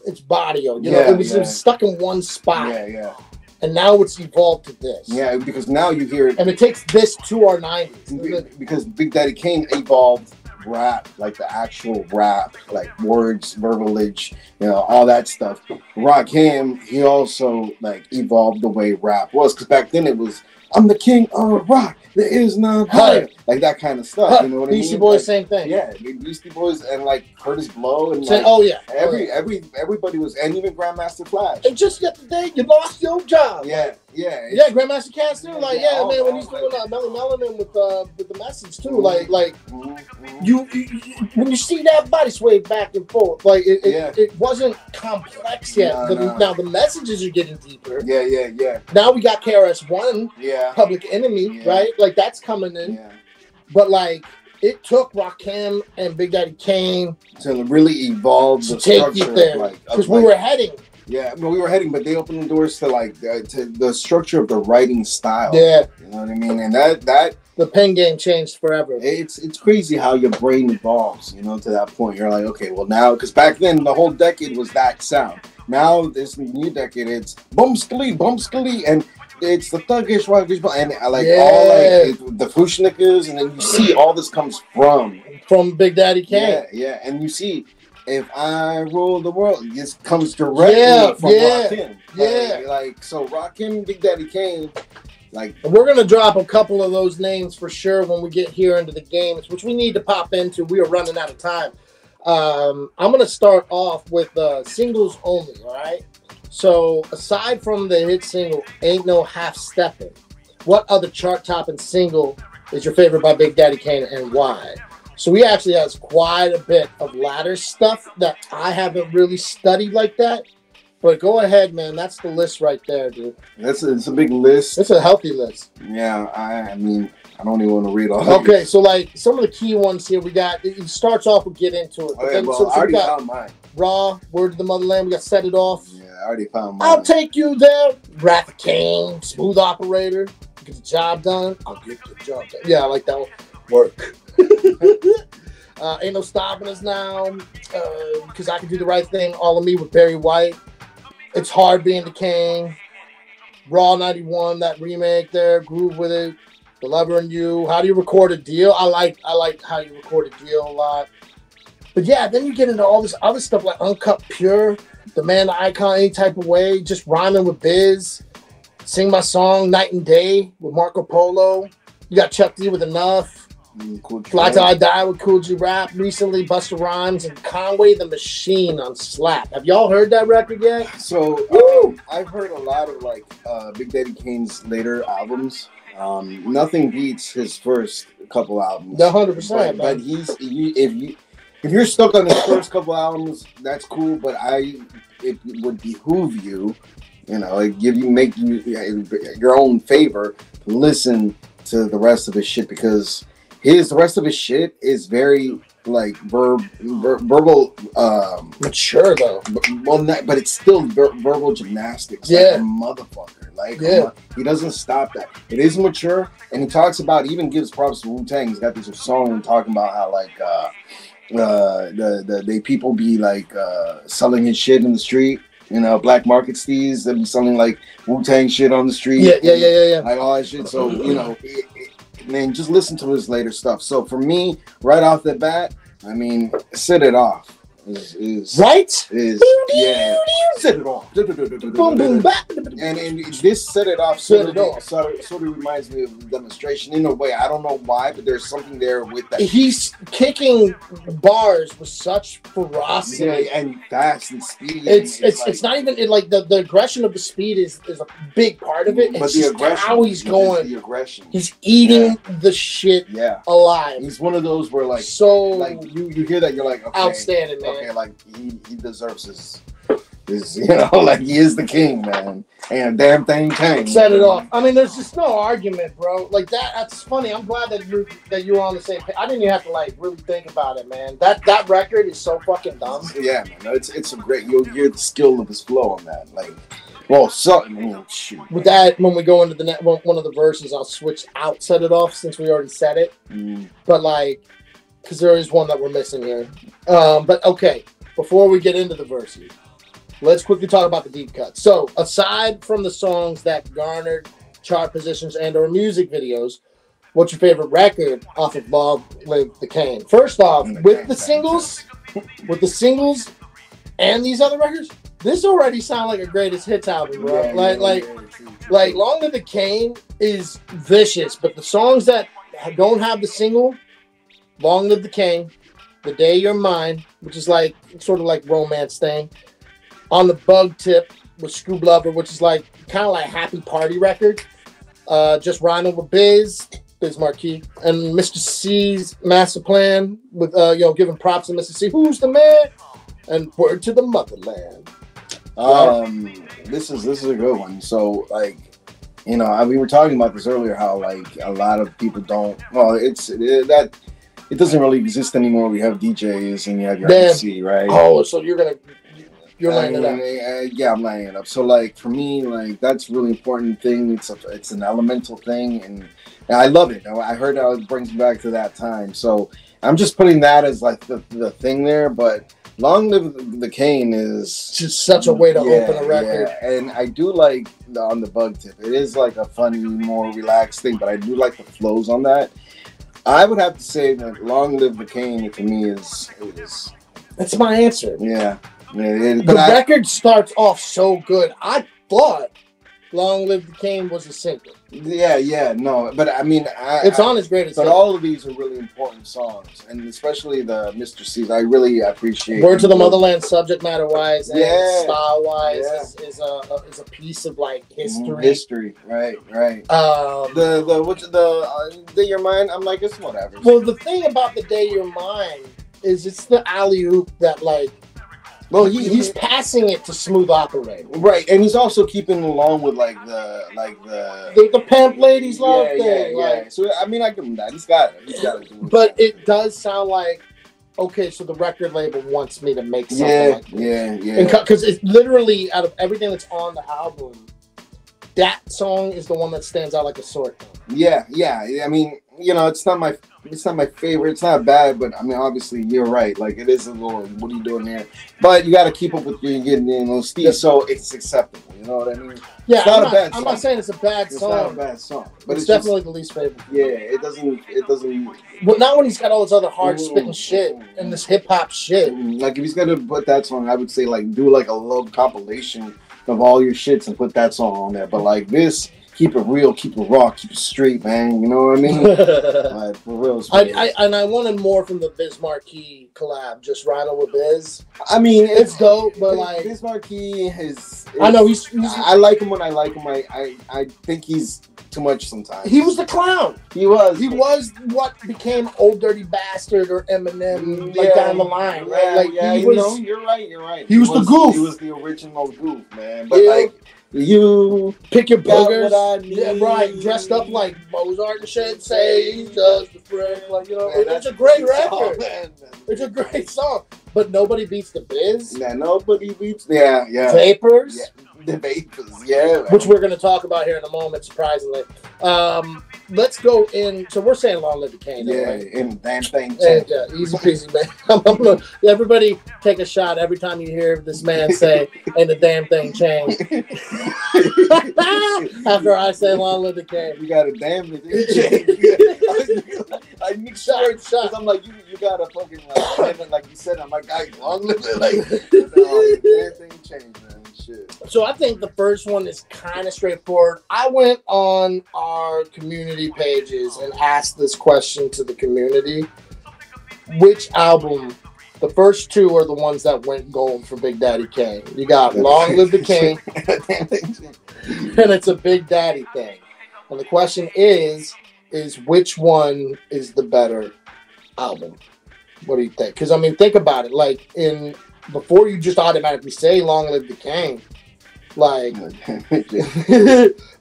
its body, you know, it was stuck in one spot. Yeah. And now it's evolved to this. Yeah, because now you hear it, and it takes this to our 90s. Because Big Daddy Kane evolved rap, like the actual rap, like words, verbalage, you know, all that stuff. Rakim, he also like evolved the way rap was, because back then it was I'm the king of rock. There is none higher. Like that kind of stuff. You know what I mean? Beastie Boys, like, same thing. Yeah, Beastie Boys and like Curtis Blow and everybody was, and even Grandmaster Flash. And just yesterday, you lost your job. Yeah. Grandmaster Cass too. Like, man, when he's doing Melly Melanin with the message too. Like you when you see that body sway back and forth, like it wasn't complex yet. Now the messages are getting deeper. Yeah. Now we got KRS-One. Yeah. Public Enemy, right? Like that's coming in. Yeah. But like it took Rakim and Big Daddy Kane to really evolve the structure there, because we were heading. Yeah, we were heading, but they opened the doors to like to the structure of the writing style. Yeah, you know what I mean, and that the pen game changed forever. It's crazy how your brain evolves. You know, to that point, you're like, okay, well now, because back then the whole decade was that sound. Now this new decade, it's bum skilly, and it's the thuggish, rockish, and all like the Fushnikas, and then you see all this comes from Big Daddy Kane. Yeah, and you see. If I rule the world, this comes directly from Rakim. So Rakim, Big Daddy Kane, we're gonna drop a couple of those names for sure when we get here into the games, which we need to pop into. We are running out of time. I'm gonna start off with singles only. All right. So aside from the hit single "Ain't No Half Steppin'," what other chart-topping single is your favorite by Big Daddy Kane and why? So he actually has quite a bit of ladder stuff that I haven't really studied like that. But go ahead, man. That's the list right there, dude. It's a big list. It's a healthy list. Yeah, I mean, I don't even want to read all. Okay, so like some of the key ones here, we got. It starts off with "Get Into It." I already found mine. Raw, "Word to the Motherland." We got "Set It Off." Yeah, I already found mine. "I'll Take You There." Wrath King, "Smooth Operator." Get the job done. I'll get the job done. Yeah, I like that one. Work. Ain't No Stopping Us Now, because I Can Do the Right Thing, All of Me with Barry White. It's Hard Being the King. Raw 91, that remake there, Groove With It, The Lover and You. How Do You Record a Deal? I like How You Record a Deal a lot. But yeah, then you get into all this other stuff like Uncut Pure, The Man, the Icon, Any Type of Way, just rhyming with Biz, Sing My Song, Night and Day with Marco Polo. You got Chuck D with Enough. Fly Till I Die with Cool G Rap. Recently, Busta Rhymes and Conway the Machine on Slap. Have y'all heard that record yet? So I've heard a lot of Big Daddy Kane's later albums. Nothing beats his first couple albums. 100%. But if you're stuck on his first couple albums, that's cool. But it would behoove you, make you your own favor to listen to the rest of his shit, because the rest of his shit is very verbal, mature though. But it's still verbal gymnastics. Yeah, like a motherfucker. He doesn't stop that. It is mature, and he talks about, even gives props to Wu-Tang. He's got this song talking about how the people be selling his shit in the street. Black market steez that be selling Wu-Tang shit on the street. Yeah. Like all that shit. So man, just listen to his later stuff. So for me, right off the bat, I mean, Set It Off is right. Set It Off. And this Set It Off sort of reminds me of the Demonstration in a way. I don't know why, but there's something there with that. He's kicking bars with such ferocity and fast and speedy. It's not even the aggression of the speed is a big part of it. But the aggression, how he's going, the aggression. He's eating the shit alive. He's one of those where you hear that, you're like, okay, outstanding, man. Okay, he deserves his he is the king, man. And damn thing came. Set it off. I mean, there's just no argument, bro. That's funny. I'm glad that you're on the same page. I didn't even have to really think about it, man. That record is so fucking dumb. Yeah, man. It's a great. You'll hear the skill of his flow on that. Shoot. With that, when we go into the one of the verses, I'll switch out Set It Off since we already said it. But because there is one that we're missing here. But okay, before we get into the verses, let's quickly talk about the deep cuts. So, aside from the songs that garnered chart positions and/or music videos, what's your favorite record off of Bob with the Kane? First off, with the singles and these other records, this already sounds like a greatest hits album, bro. Like Long Live the Kane is vicious, but the songs that don't have the single, Long Live the Kane, The Day You're Mine, which is like sort of like romance thing, On the Bug Tip with Scoob Lover, which is like kind of like happy party record, Just Riding with Biz Marquis, and Mr. C's Master Plan with giving props to Mr. C, who's the man, and Word to the Motherland. This is a good one. So like, we were talking about this earlier, how like a lot of people don't. Well, it doesn't really exist anymore. We have DJs and you have your MC, right? Oh, so you're laying it up. Yeah, I'm laying it up. So like for me, like that's a really important thing. It's an elemental thing, and I love it. I heard how it brings me back to that time. So I'm just putting that as like the thing there, but. Long Live the Kane is just such a way to open a record. Yeah. And I do like On the Bug Tip. It is like a funny, more relaxed thing, but I do like the flows on that. I would have to say that Long Live the Kane for me is. That's my answer. Yeah. The record starts off so good. I thought Long Live the Kane was a single. Yeah, no, but I mean, it's on his greatest. But all of these are really important songs, and especially the Mr. C's. I really appreciate. Word to the Motherland, subject matter wise, and style wise, is a piece of like history. History, right. The Day You're Mine. I'm like, it's whatever. Well, the thing about The Day You're Mine is it's the alley oop that like. Well, he's passing it to Smooth Operator, right? And he's also keeping along with the pimp ladies love thing. Yeah. So I mean, I give him that. He's got it. But it does sound like okay. So the record label wants me to make something like this. Yeah. Because it's literally out of everything that's on the album, that song is the one that stands out like a sore thumb. Yeah. I mean, it's not my favorite. It's not bad, but I mean, obviously, you're right. Like, it is a little. What are you doing here? But you got to keep up with your getting Steve, so it's acceptable. You know what I mean? Yeah, it's not a bad song. I'm not saying it's a bad song. It's not a bad song, but it's definitely the least favorite. Yeah, it doesn't. But not when he's got all this other hard spitting shit and this hip hop shit. Like, if he's gonna put that song, I would say like do like a love compilation of all your shits and put that song on there. But like this. Keep it real, keep it raw, keep it straight, man. You know what I mean? Like, for real. I wanted more from the Biz Marquis collab, just Rhino with Biz. I mean, it's dope, but like Biz Marquis is. I know he's. I like him when I like him. I think he's too much sometimes. He was the clown. He was. He was what became Old Dirty Bastard or Eminem down the line, right? Like he was. You're right. He was the goof. He was the original goof, man. But like. You pick your boogers, yeah, right? Dressed up like Mozart and shit. Say he's just a friend, like it's a great record. Man. It's a great song, but nobody beats the Biz. Yeah, nobody beats. Yeah. Vapors. Yeah. The Vapors, man. Which we're going to talk about here in a moment, surprisingly. Let's go in. So we're saying Long Live the Kane. Yeah, right? and damn thing. Easy peasy, man. Everybody take a shot every time you hear this man say, and the damn thing changed. After I say Long Live the Kane. You got a damn thing change. I make sure it's shot. I'm like, you got a fucking, like you said, I'm like, Long Live it. Like, damn thing changed, man. Shit. So I think the first one is kind of straightforward. I went on our community pages and asked this question to the community. Which album, the first two are the ones that went gold for Big Daddy Kane. You got Long Live the Kane, and it's a Big Daddy thing. And the question is which one is the better album? What do you think? Because, I mean, think about it. Like, before you just automatically say Long Live the Kane, like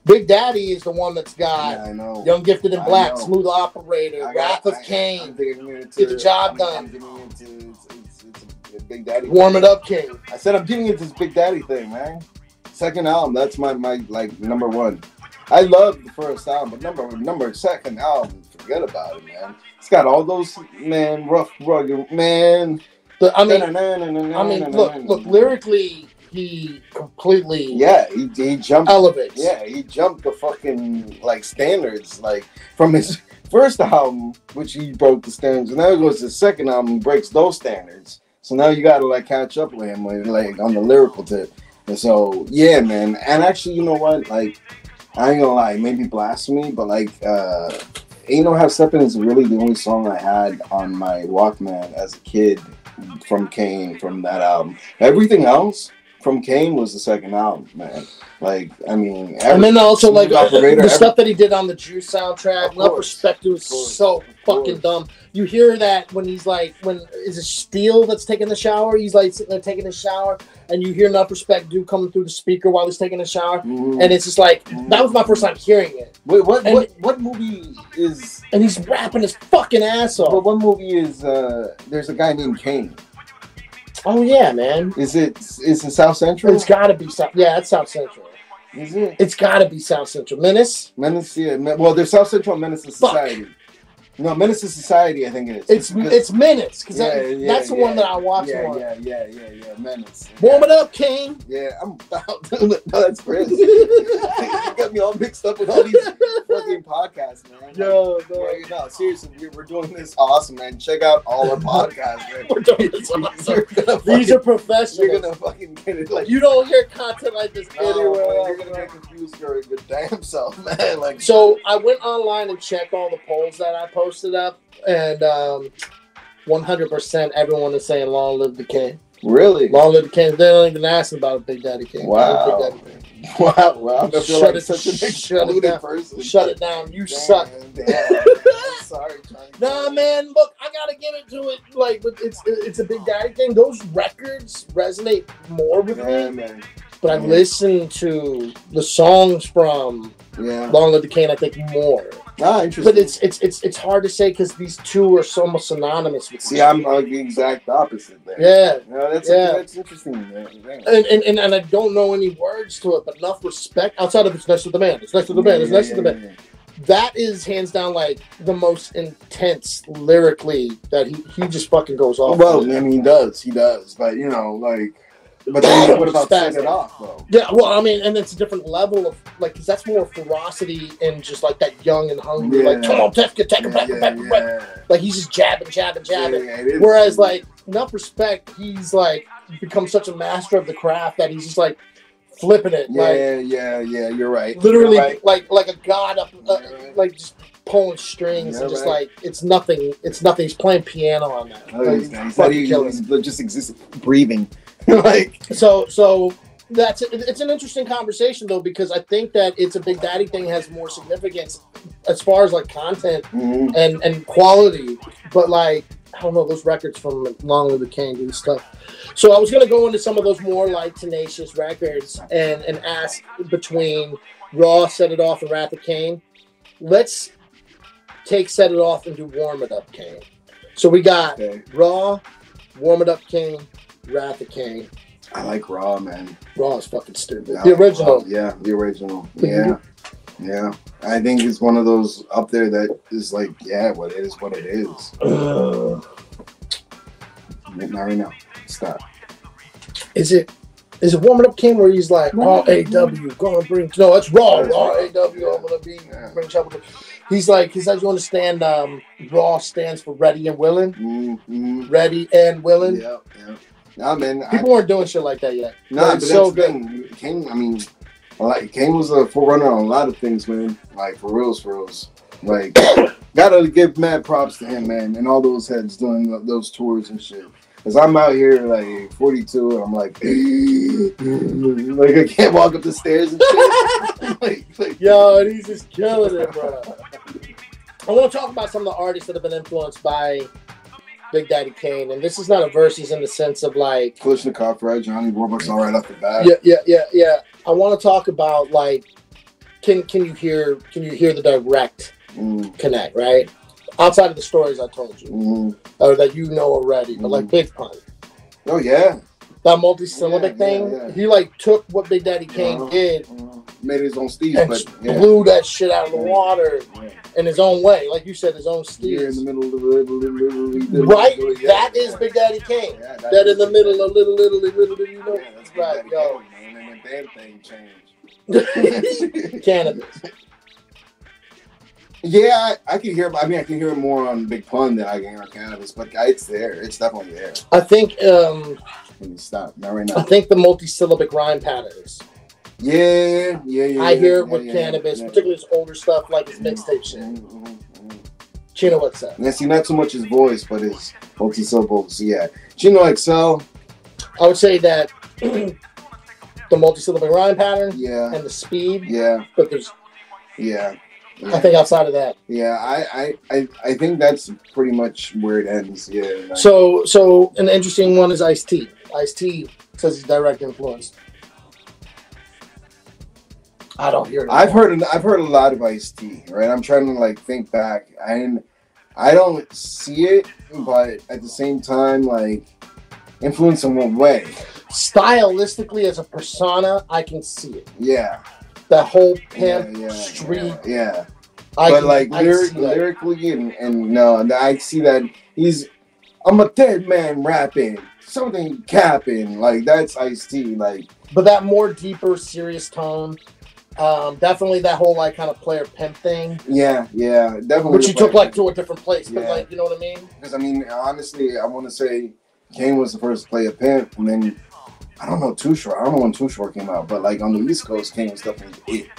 Big Daddy is the one that's got Young Gifted and Black, Smooth Operator, Wrath of Cain, Get the Job Done. It's Big Daddy. Warm It Up King. I said I'm giving it this Big Daddy thing, man. Second album, that's my like number one. I love the first album, but second album, forget about it, man. It's got all those rough, rugged, man. I mean, look, lyrically, he completely he jumped elevates. Yeah, he jumped the fucking like standards, like from his first album, which he broke the standards, and now he goes to the second album, breaks those standards. So now you gotta like catch up with him, like on the lyrical tip. And so yeah, man. And actually, you know what? Like, I ain't gonna lie, maybe blasphemy, but like, Ain't No Half Steppin' is really the only song I had on my Walkman as a kid from Kane, from that album. Everything else from Kane was the second album, man. Like, I mean, and then also like the stuff that he did on the Juice soundtrack. Enough Respect was so fucking dumb. You hear that when he's like, when is it Steele that's taking the shower? He's like sitting there taking a shower, and you hear Enough Respect dude coming through the speaker while he's taking a shower, and it's just like that was my first time hearing it. Wait, what movie is? And he's rapping his fucking ass off. But what movie is? There's a guy named Kane. Oh yeah, man. Is it South Central? It's got to be South. Yeah, it's South Central. Is it? It's got to be South Central. Menace. Yeah. Well, there's South Central and Menace to Society. No, Menace to Society, I think it is. It's Menace, because that's the one that I watched. Yeah, Menace. Warm it up, King. Yeah, I'm about to. No, that's Chris. You got me all mixed up with all these fucking podcasts, man. No, seriously, we're doing this awesome, man. Check out all our podcasts, man. We're doing this awesome. These are professionals. You're gonna fucking get it. Like, you don't hear content like this anywhere else. You're gonna get confused your damn self, man. Like, so I went online and checked all the polls that I posted up, and 100% everyone is saying long live the King. Really? Long live the King. They don't even ask about Big Daddy Kane. Wow. Big Daddy Kane. Wow. I feel like such an excluded person. Shut it down. You suck. Damn. Sorry, Johnny. Nah, man. Look, I gotta give it to it. Like, it's a Big Daddy thing. Those records resonate more with me. Man. But I listen to the songs from Long Live the Kane, I think, more. Ah, interesting. But it's hard to say because these two are so almost synonymous with. See, I'm like the exact opposite there. Yeah. No, that's interesting, man. And I don't know any words to it, but Enough Respect outside of It's Next to the Man. It's Next to the Man. It's Next to the Man. Yeah. That is hands down like the most intense lyrically that he just fucking goes off. Well, I mean, he does, but you know, like. But then what about Set It Off, though? Yeah, well, I mean, and it's a different level of, like, because that's more ferocity and just, like, that young and hungry, like, come on, take it back. Like, he's just jabbing. Whereas, like, Enough Respect, he's, like, become such a master of the craft that he's just, like, flipping it. Yeah, you're right. Literally, like a god up, like, just pulling strings and just, like, it's nothing. He's playing piano on that. He's just existing, breathing. Like so it's an interesting conversation though, because I think that it's a Big Daddy thing has more significance as far as like content and quality, but like I don't know, those records from Long Live the King and stuff. So I was gonna go into some of those more like tenacious records and ask between Raw, Set It Off, and Wrath of Kane. Let's take Set It Off and do Warm It Up Kane. So we got Raw, Warm It Up Kane, Wrath of Kane. I like Raw, man. Raw is fucking stupid. The original. Yeah, the original. Yeah. I think it's one of those up there that is like, what it is. Not right now. Stop. Is it Warm It Up King where he's like, R-A-W, gonna bring... No, it's Raw. R-A-W, I'm gonna bring trouble. He's like, you understand, Raw stands for Ready and Willing. Mm-hmm. Ready and Willing. Yeah. Nah, man. People weren't doing shit like that yet. No, but so good. Kane, I mean, like, Kane was a forerunner on a lot of things, man. Like, for reals. Like, gotta give mad props to him, man, and all those heads doing those tours and shit. Because I'm out here, like, 42, and I'm like, like, I can't walk up the stairs and shit. Yo, and he's just killing it, bro. I want to talk about some of the artists that have been influenced by Big Daddy Kane, and this is not a versus in the sense of like Kalishnikov, right? Johnny Warbucks all right off the bat. Yeah. I want to talk about like, can you hear the direct connect, right? Outside of the stories I told you, or that you know already, but like Big Pun. Oh yeah, that multi-syllabic thing. Yeah. He like took what Big Daddy Kane did, made his own steez, and blew that shit out of the water in his own way, like you said, his own steez. In the middle of the right. That is Big Daddy Kane. That in the middle of little, you know. Yeah, that's right, yo. And then the damn thing changed. Cannabis. Yeah, I can hear. I mean, I can hear it more on Big Pun than I can hear on Cannabis, but it's there. It's definitely there. I think. Let me stop. Not right now. I think the multi-syllabic rhyme patterns. Yeah. I hear it with Cannabis, particularly his older stuff, like his mixtape shit. Chino, what's that? Yeah, see, not so much his voice, but his multi-syllables. Yeah, Chino XL. I would say that the multi-syllabic rhyme pattern. Yeah. And the speed. Yeah. But there's. Yeah. I think outside of that. Yeah, I think that's pretty much where it ends. Yeah. Like, so an interesting one is Ice-T. Ice-T says he's direct influence. I don't hear it. I've heard a lot of Ice-T, right? I'm trying to like think back. I don't see it, but at the same time, like influence in what way? Stylistically, as a persona, I can see it. Yeah. That whole pimp street. Yeah. But like lyrically and no, I see that I'm a dead man rapping, something capping, like that's Ice-T, like. But that more deeper, serious tone, definitely that whole like kind of player pimp thing. Yeah, definitely. Which you took like to a different place, but like you know what I mean? Because I mean, honestly, I want to say Kane was the first to play a pimp, and then I don't know Too Short. I don't know when Too Short came out, but like on the East Coast, Kane was definitely it.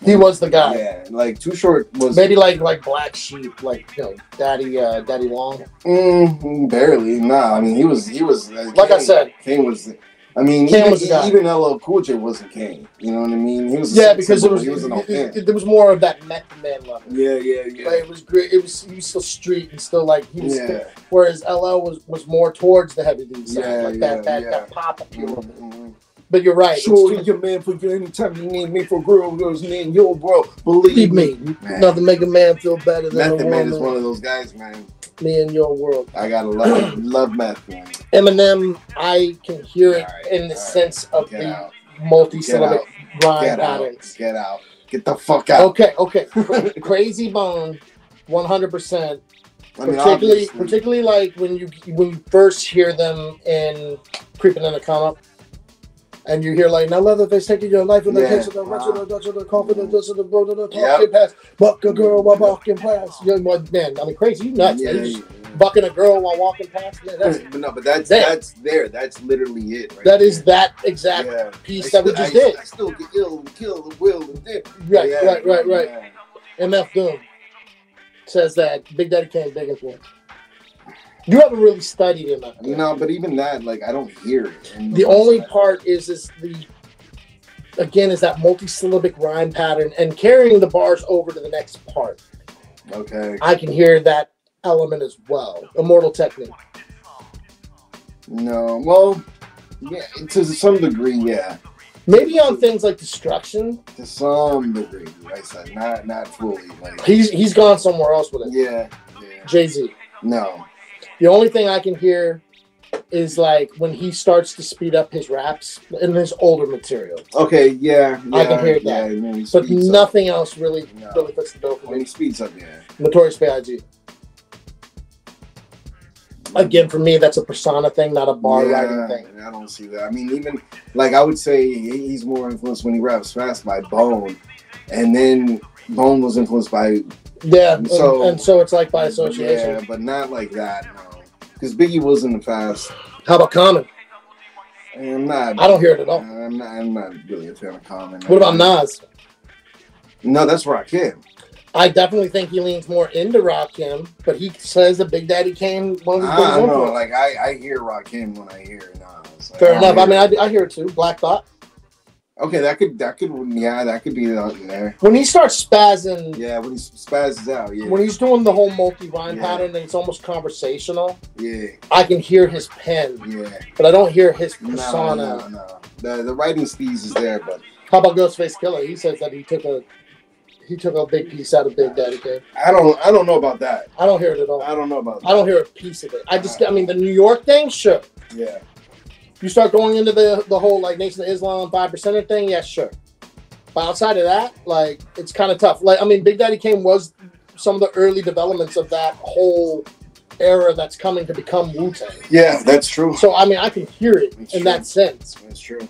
He was the guy. Yeah, like Too Short was maybe like Black Sheep, like Daddy Long. Barely. Nah, I mean he was like Kane, I said, Kane was. I mean, even LL Cool J wasn't Kane. You know what I mean? He was because there was more of that Meth Man level. Yeah. Like, it was great. He was still street and still like he was. Yeah. Whereas LL was more towards the heavy dude side, that pop appeal. But you're right. Sure, your man for you anytime you need me for girls in your world. Believe me, nothing make a man feel better than Method Man is one of those guys, man. Me and your world. I gotta love Meth Man. Eminem, I can hear it in the sense of the multi-syllabic rhyme patterns. Get out. Get the fuck out. Okay. Crazy Bone, 100%. I mean, particularly like when you first hear them in Creeping in the Come Up. And you hear like, now Leatherface taking your life in the case of the wretched, the confidence of the talking past, buck a girl while walking past. Man, I mean, crazy, you nuts. Bucking a girl while walking past. Man, that's there. That's literally it. Right that is that exact piece that we just did. I still get ill and kill the will and dip. Right. MF Doom says that Big Daddy Kane big influence. You haven't really studied him. No, but even that, like, I don't hear it. The only part is that multi-syllabic rhyme pattern and carrying the bars over to the next part. Okay. I can hear that element as well. Immortal Technique. No, well, yeah, to some degree, yeah. Maybe on things like Destruction. To some degree, I said, not fully. Like, he's gone somewhere else with it. Yeah. Jay-Z. No. The only thing I can hear is like when he starts to speed up his raps in his older material. Okay, yeah. I can hear that. But nothing else really fits the bill for me. When he speeds up, yeah. Notorious B.I.G. Again, for me, that's a persona thing, not a bar writing thing. I don't see that. I mean, even, like, I would say he's more influenced when he raps fast by Bone. And then Bone was influenced by... Yeah, and so it's like by association. Yeah, but not like that, no. Because Biggie wasn't fast. How about Common? I don't hear it at all. I'm not really a fan of Common. What about Nas? No, that's Rakim. I definitely think he leans more into Rakim, but he says that Big Daddy Kane one of his biggest influences. Like I hear Rakim when I hear Nas. Fair enough. I mean, I hear it too. Black Thought. Okay, that could be out in there. When he starts spazzing, when he spazzes out, when he's doing the whole multi-rhyme pattern and it's almost conversational, I can hear his pen, but I don't hear his persona. No. The writing steez is there, but how about Ghostface Killah? He says that he took a big piece out of Big Daddy Kane. I don't know about that. I don't hear it at all. I don't know about that. I don't hear a piece of it. I mean, the New York thing, sure. Yeah. You start going into the whole like Nation of Islam 5%er thing, yeah, sure. But outside of that, like it's kind of tough. Like I mean, Big Daddy Kane was some of the early developments of that whole era that's coming to become Wu-Tang. Yeah, that's true. So I mean, I can hear it in that sense. That's true.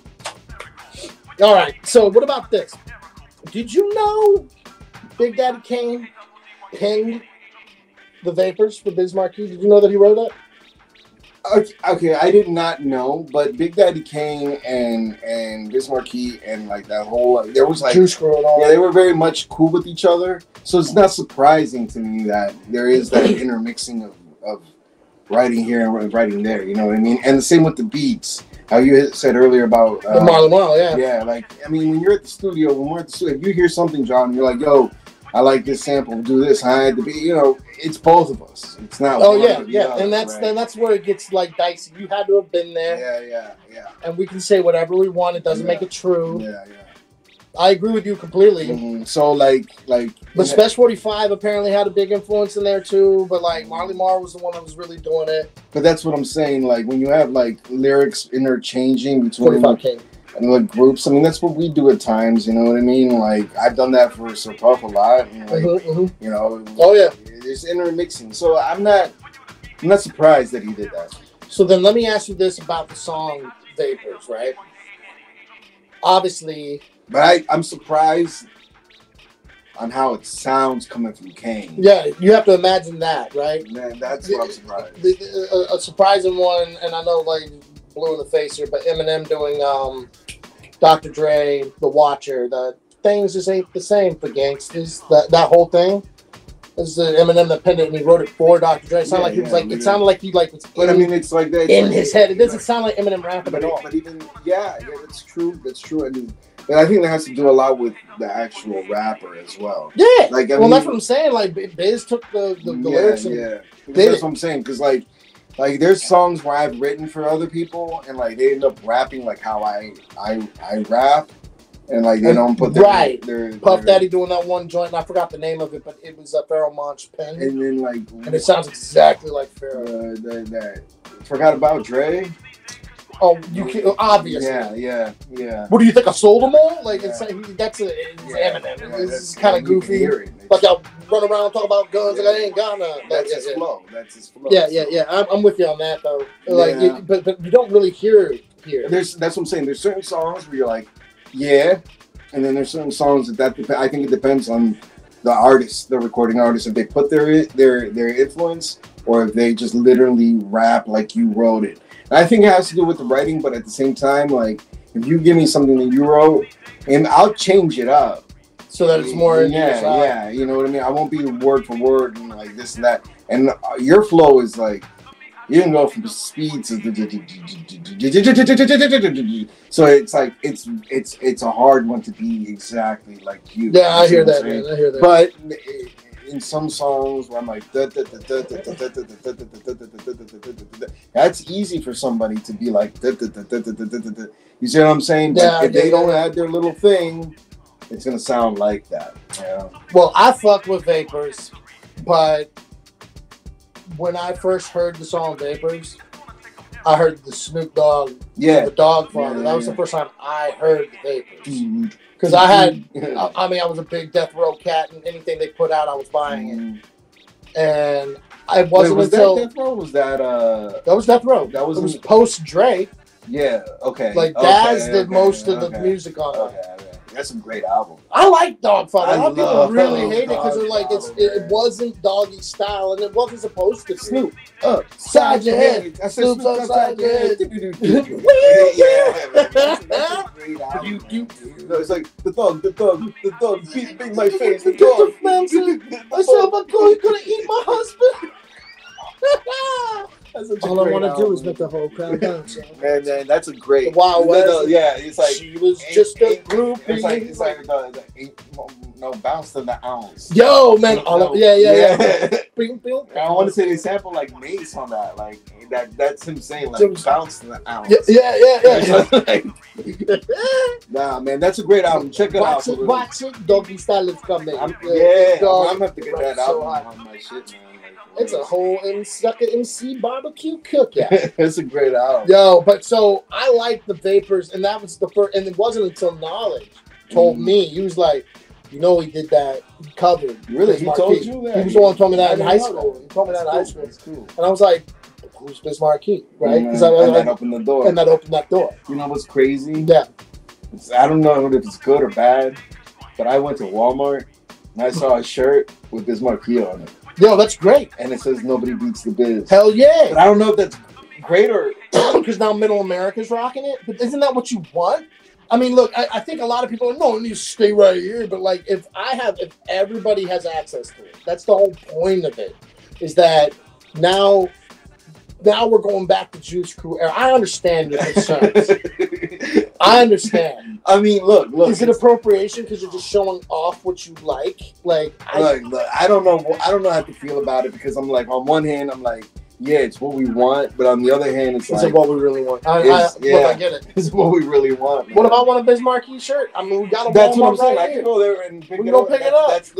All right. So what about this? Did you know Big Daddy Kane penned the Vapors for Biz Markie? Did you know that he wrote that? Okay, I did not know, but Big Daddy Kane and Biz Markie and like that whole there was like Juice Crew and all. Yeah, they were very much cool with each other. So it's not surprising to me that there is that intermixing of writing here and writing there. You know what I mean? And the same with the beats. How you said earlier about the Marl, yeah. Yeah, like I mean, when you're at the studio, when we're at the studio, if you hear something, John, you're like, yo, I like this sample, do this. I had to be, you know, it's both of us. It's not. Oh yeah, yeah, other, and that's where it gets like dicey. You had to have been there. Yeah. And we can say whatever we want. It doesn't make it true. Yeah. I agree with you completely. Mm-hmm. So like. But Special 45 apparently had a big influence in there too. But like Marley Marl was the one that was really doing it. But that's what I'm saying. Like when you have like lyrics interchanging between. 45 King. And like groups, I mean, that's what we do at times. You know what I mean? Like I've done that for So Tough a lot. And, like, you know. Oh yeah. There's intermixing, so I'm not surprised that he did that. So then, let me ask you this about the song "Vapors," right? Obviously. But I'm surprised on how it sounds coming from Kane. Yeah, you have to imagine that, right? Man, that's what I'm surprised. A surprising one, and I know like blue in the face here, but Eminem doing Dr. Dre, The Watcher, the things just ain't the same for gangsters. That whole thing. This is Eminem that penned it, and he wrote it for Dr. Dre. It sounded like he was like. It sounded like he like was. But I mean, it's like that in his head. It doesn't sound like Eminem rapping at all. But even that's true. That's true. I mean, but I think that has to do a lot with the actual rapper as well. Yeah. Like, well, that's what I'm saying. Like Biz took the lyrics. And that's what I'm saying. Because like there's songs where I've written for other people, and like they end up rapping like how I rap. And like they don't put their Puff Daddy doing that one joint, and I forgot the name of it, but it was a Pharoah Monch pen. And then like, and it sounds exactly like Pharoah. Forgot about Dre. Oh, you can obviously. Yeah. What do you think? I sold them all? Like it's Eminem. It's kind of goofy. Like I'll run around and talk about guns, and I ain't got none. That's his flow. That's his flow. Yeah. I'm with you on that though. Like, but you don't really hear it here. That's what I'm saying. There's certain songs where you're like. Yeah, and then there's certain songs that I think it depends on the artist, the recording artist, if they put their influence or if they just literally rap like you wrote it. And I think it has to do with the writing, but at the same time, like if you give me something that you wrote, and I'll change it up so that it's more. Yeah, you know what I mean. I won't be word for word and like this and that. And your flow is like. You can go from speed to so it's like it's a hard one to be exactly like you. Yeah, I hear that, man. I hear that. But in some songs where I'm like that's easy for somebody to be like you see what I'm saying? But if they don't add their little thing, it's gonna sound like that. Yeah. Well, I fuck with Vapors, but when I first heard the song Vapors, I heard the Snoop Dogg, the Dog Father. That was the first time I heard the Vapors. Because I was a big Death Row cat, and anything they put out, I was buying it. And I wasn't until that Death Row? Was that that was Death Row. It was post Dre. Yeah. Okay. Like Daz did most of the music on it. That's a great album. I like Dogfather. A lot of people really hate it because they're like it wasn't Doggy style and it wasn't supposed to. Snoop upside your head. Snoop's upside your head. It's like the thug beat my face. The dog. I said, "My God, you're gonna eat my husband." All I want to do is make the whole crowd dance. Man, that's a great. Wow, it's like she was just a groupie. It's like no bounce to the ounce. Yo, man, yeah. I want to say they sample like Mace on that, like that's him saying like bounce to the ounce. Yeah. Nah, man, that's a great album. Check it out. Watch it. Doggy Style is coming. I'm gonna have to get that album on my shit, man. It's a whole sucker MC barbecue cookout. It's a great album. Yo, but so I like the Vapors, and that was the first, and it wasn't until Knowledge told me, he was like, he did that cover. Really? He told you that? He was the one who told me that in high school. He told me that in high school. That's cool. And I was like, who's Biz Markie? Right? And that opened the door. And that opened that door. You know what's crazy? Yeah. I don't know if it's good or bad, but I went to Walmart And I saw a shirt with this marquee on it. Yo, that's great. And it says nobody beats the biz. Hell yeah. But I don't know if that's great or because now Middle America's rocking it. But isn't that what you want? I mean, look, I think a lot of people are no, it needs to stay right here. But like, if everybody has access to it, that's the whole point of it. Is that now we're going back to Juice Crew era. I understand your concerns. I understand. I mean, look. Is it appropriation because you're just showing off what you like? Like, look, I don't know how to feel about it because I'm like, on one hand, I'm like, yeah, it's what we want, but on the other hand, it's like, what we really want. I get it. It's what we really want. Man. What if I want a Biz Markie shirt? I mean, we got a That's what I'm saying. Right I can go there and pick we can go pick it up. That's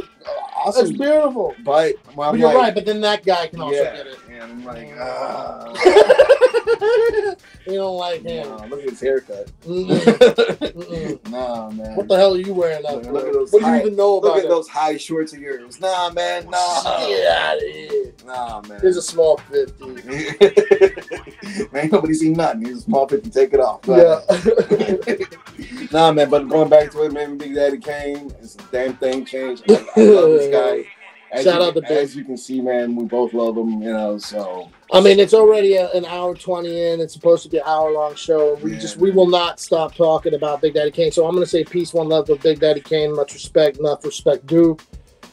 awesome. That's beautiful. But you're right. But then that guy can also get it. And I'm like, you don't like him. No, look at his haircut. Nah, man. What the hell are you wearing up? Look at those. What do you even know about? Look at those high shorts of yours. Nah, man. Nah. Get out of here. Nah, man. Here's a small 50. Man, nobody seen nothing. He's a small 50. Take it off. Yeah. Nah, man. But going back to it, man. Big Daddy Kane. It's a damn thing changed. I love this guy. Shout out to Big. As you can see, man, we both love him, you know, so. I mean, it's already an hour 20 in. It's supposed to be an hour-long show. We will not stop talking about Big Daddy Kane. So I'm going to say peace, one love to Big Daddy Kane. Much respect, enough respect due.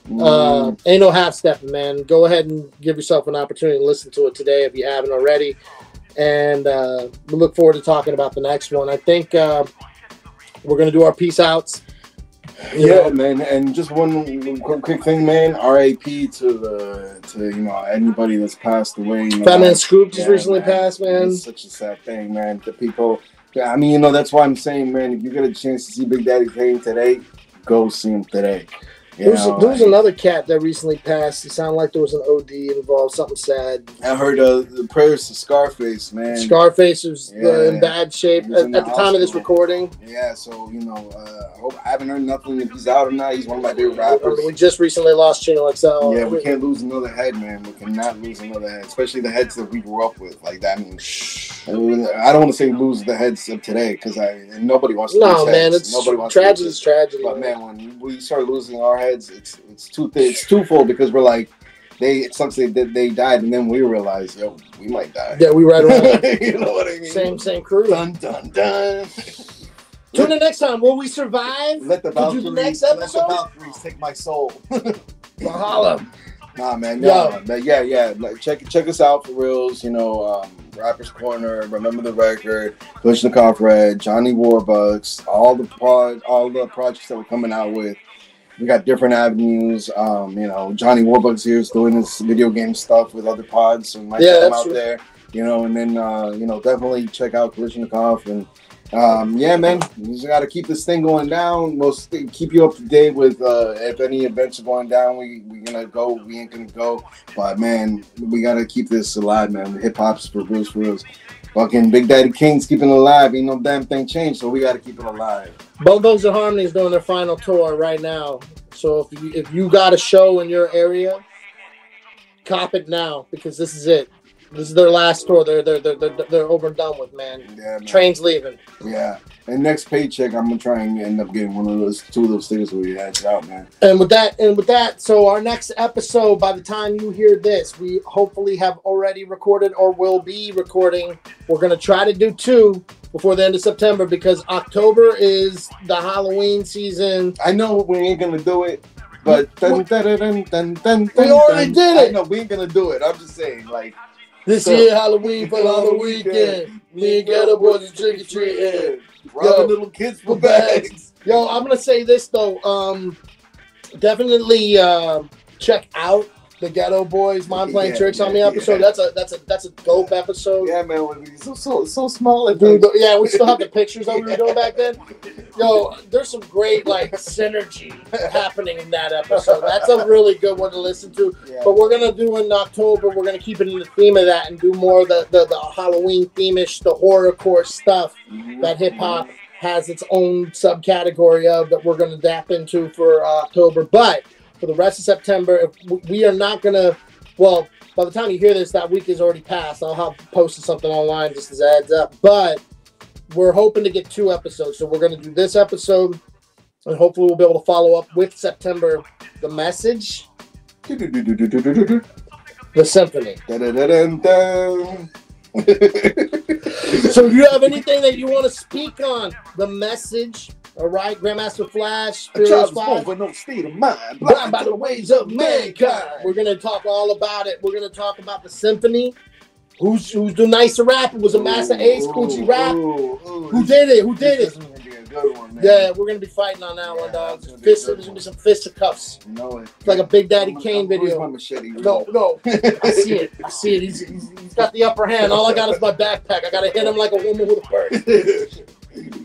Ain't no half-stepping, man. Go ahead and give yourself an opportunity to listen to it today if you haven't already. And we look forward to talking about the next one. I think we're going to do our peace outs. Yeah, man, and just one quick thing, man. R.A.P. to anybody that's passed away. You know, Fat Man Scoop just recently passed, man. It's such a sad thing, man. The people. I mean, you know, that's why I'm saying, man. If you get a chance to see Big Daddy Kane today, go see him today. There was another cat that recently passed. It sounded like there was an OD involved, something sad. I heard the prayers to Scarface, man. Scarface was in bad shape at the time of this recording. Yeah, so, you know, I haven't heard nothing if he's out or not. He's one of my favorite rappers. We just recently lost Chino XL. Yeah, we can't lose another head, man. We cannot lose another head, especially the heads that we grew up with. Like, that means I don't want to say lose the heads of today because nobody wants to lose heads. Nobody wants tragedy is tragedy. But, man, when we start losing our heads, it's twofold because we're like it sucks that they died and then we realize we might die. Yeah, we right around. You know what I mean? Same crew. Dun dun dun. Tune in next time. Will we survive? Let the Valkyries, do the next episode? Let the Valkyries take my soul. Mahalo. Nah, man. Yeah. Like, check us out for reals. You know, Rapper's Corner, Remember the Record, Klishnikov Red, Johnny Warbucks, all the projects that we're coming out with. We got different avenues. You know, Johnny Warbucks here is doing his video game stuff with other pods, so we might check him out there. You know, and then you know, definitely check out Klishnikov and yeah, man, we just got to keep this thing going down. We'll keep you up to date with if any events are going down. We gonna go. We ain't gonna go. But man, we gotta keep this alive, man. Hip hop's for reals. Fucking Big Daddy Kane's keeping it alive. Ain't no damn thing changed, so we gotta keep it alive. Bone and Harmony is doing their final tour right now. So if you got a show in your area, cop it now because this is it. This is their last tour. They're over and done with, man. Yeah, man. Train's leaving. Yeah. And next paycheck, I'm gonna try and end up getting two of those things where you hatch out, man. And with that, so our next episode, by the time you hear this, we hopefully have already recorded or will be recording. We're gonna try to do 2 before the end of September because October is the Halloween season. I know we ain't gonna do it. But we already did it. I know we ain't gonna do it. I'm just saying, like. This year Halloween for the weekend. Me and Ghetto Boys are trick-or-treating. Robbing little kids for bags. Yo, I'm gonna say this though. Definitely check out the Ghetto Boys Mind Playing Tricks on me episode. That's a dope episode. Yeah, man. So small. Dude, yeah, we still have the pictures that we were doing back then. Yo, there's some great synergy happening in that episode. That's a really good one to listen to. Yeah. But we're gonna do in October. We're gonna keep it in the theme of that and do more of the Halloween theme-ish, the horrorcore stuff that hip hop has its own subcategory of that we're gonna dap into for October. But for the rest of September, we are not gonna. Well, by the time you hear this, that week is already passed. I'll have posted something online just as a heads up. But we're hoping to get 2 episodes. So we're going to do this episode And hopefully we'll be able to follow up with September. The Message. The Symphony. So do you have anything that you want to speak on? The Message. All right, Grandmaster Flash. A child's born with no state of mind, blind by the ways of mankind. We're going to talk all about it. We're going to talk about the Symphony. Who's the nicer rapper? Was a Master Ace, Gucci Rap? Who did it? Who did it? Good one, man. Yeah, we're gonna be fighting on that one, dog. There's gonna be some fisticuffs. You know it. It's like a Big Daddy Kane video. My machete, No. I see it. He's got the upper hand. All I got is my backpack. I gotta hit him like a woman with a purse.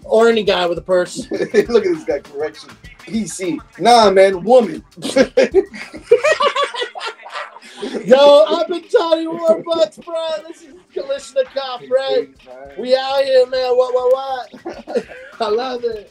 Or any guy with a purse. Look at this guy, correction. PC. Nah, man, woman. Yo, I've been telling you what, butts, bro. This is Commissioner Cop, right? We out here, man. What? I love it.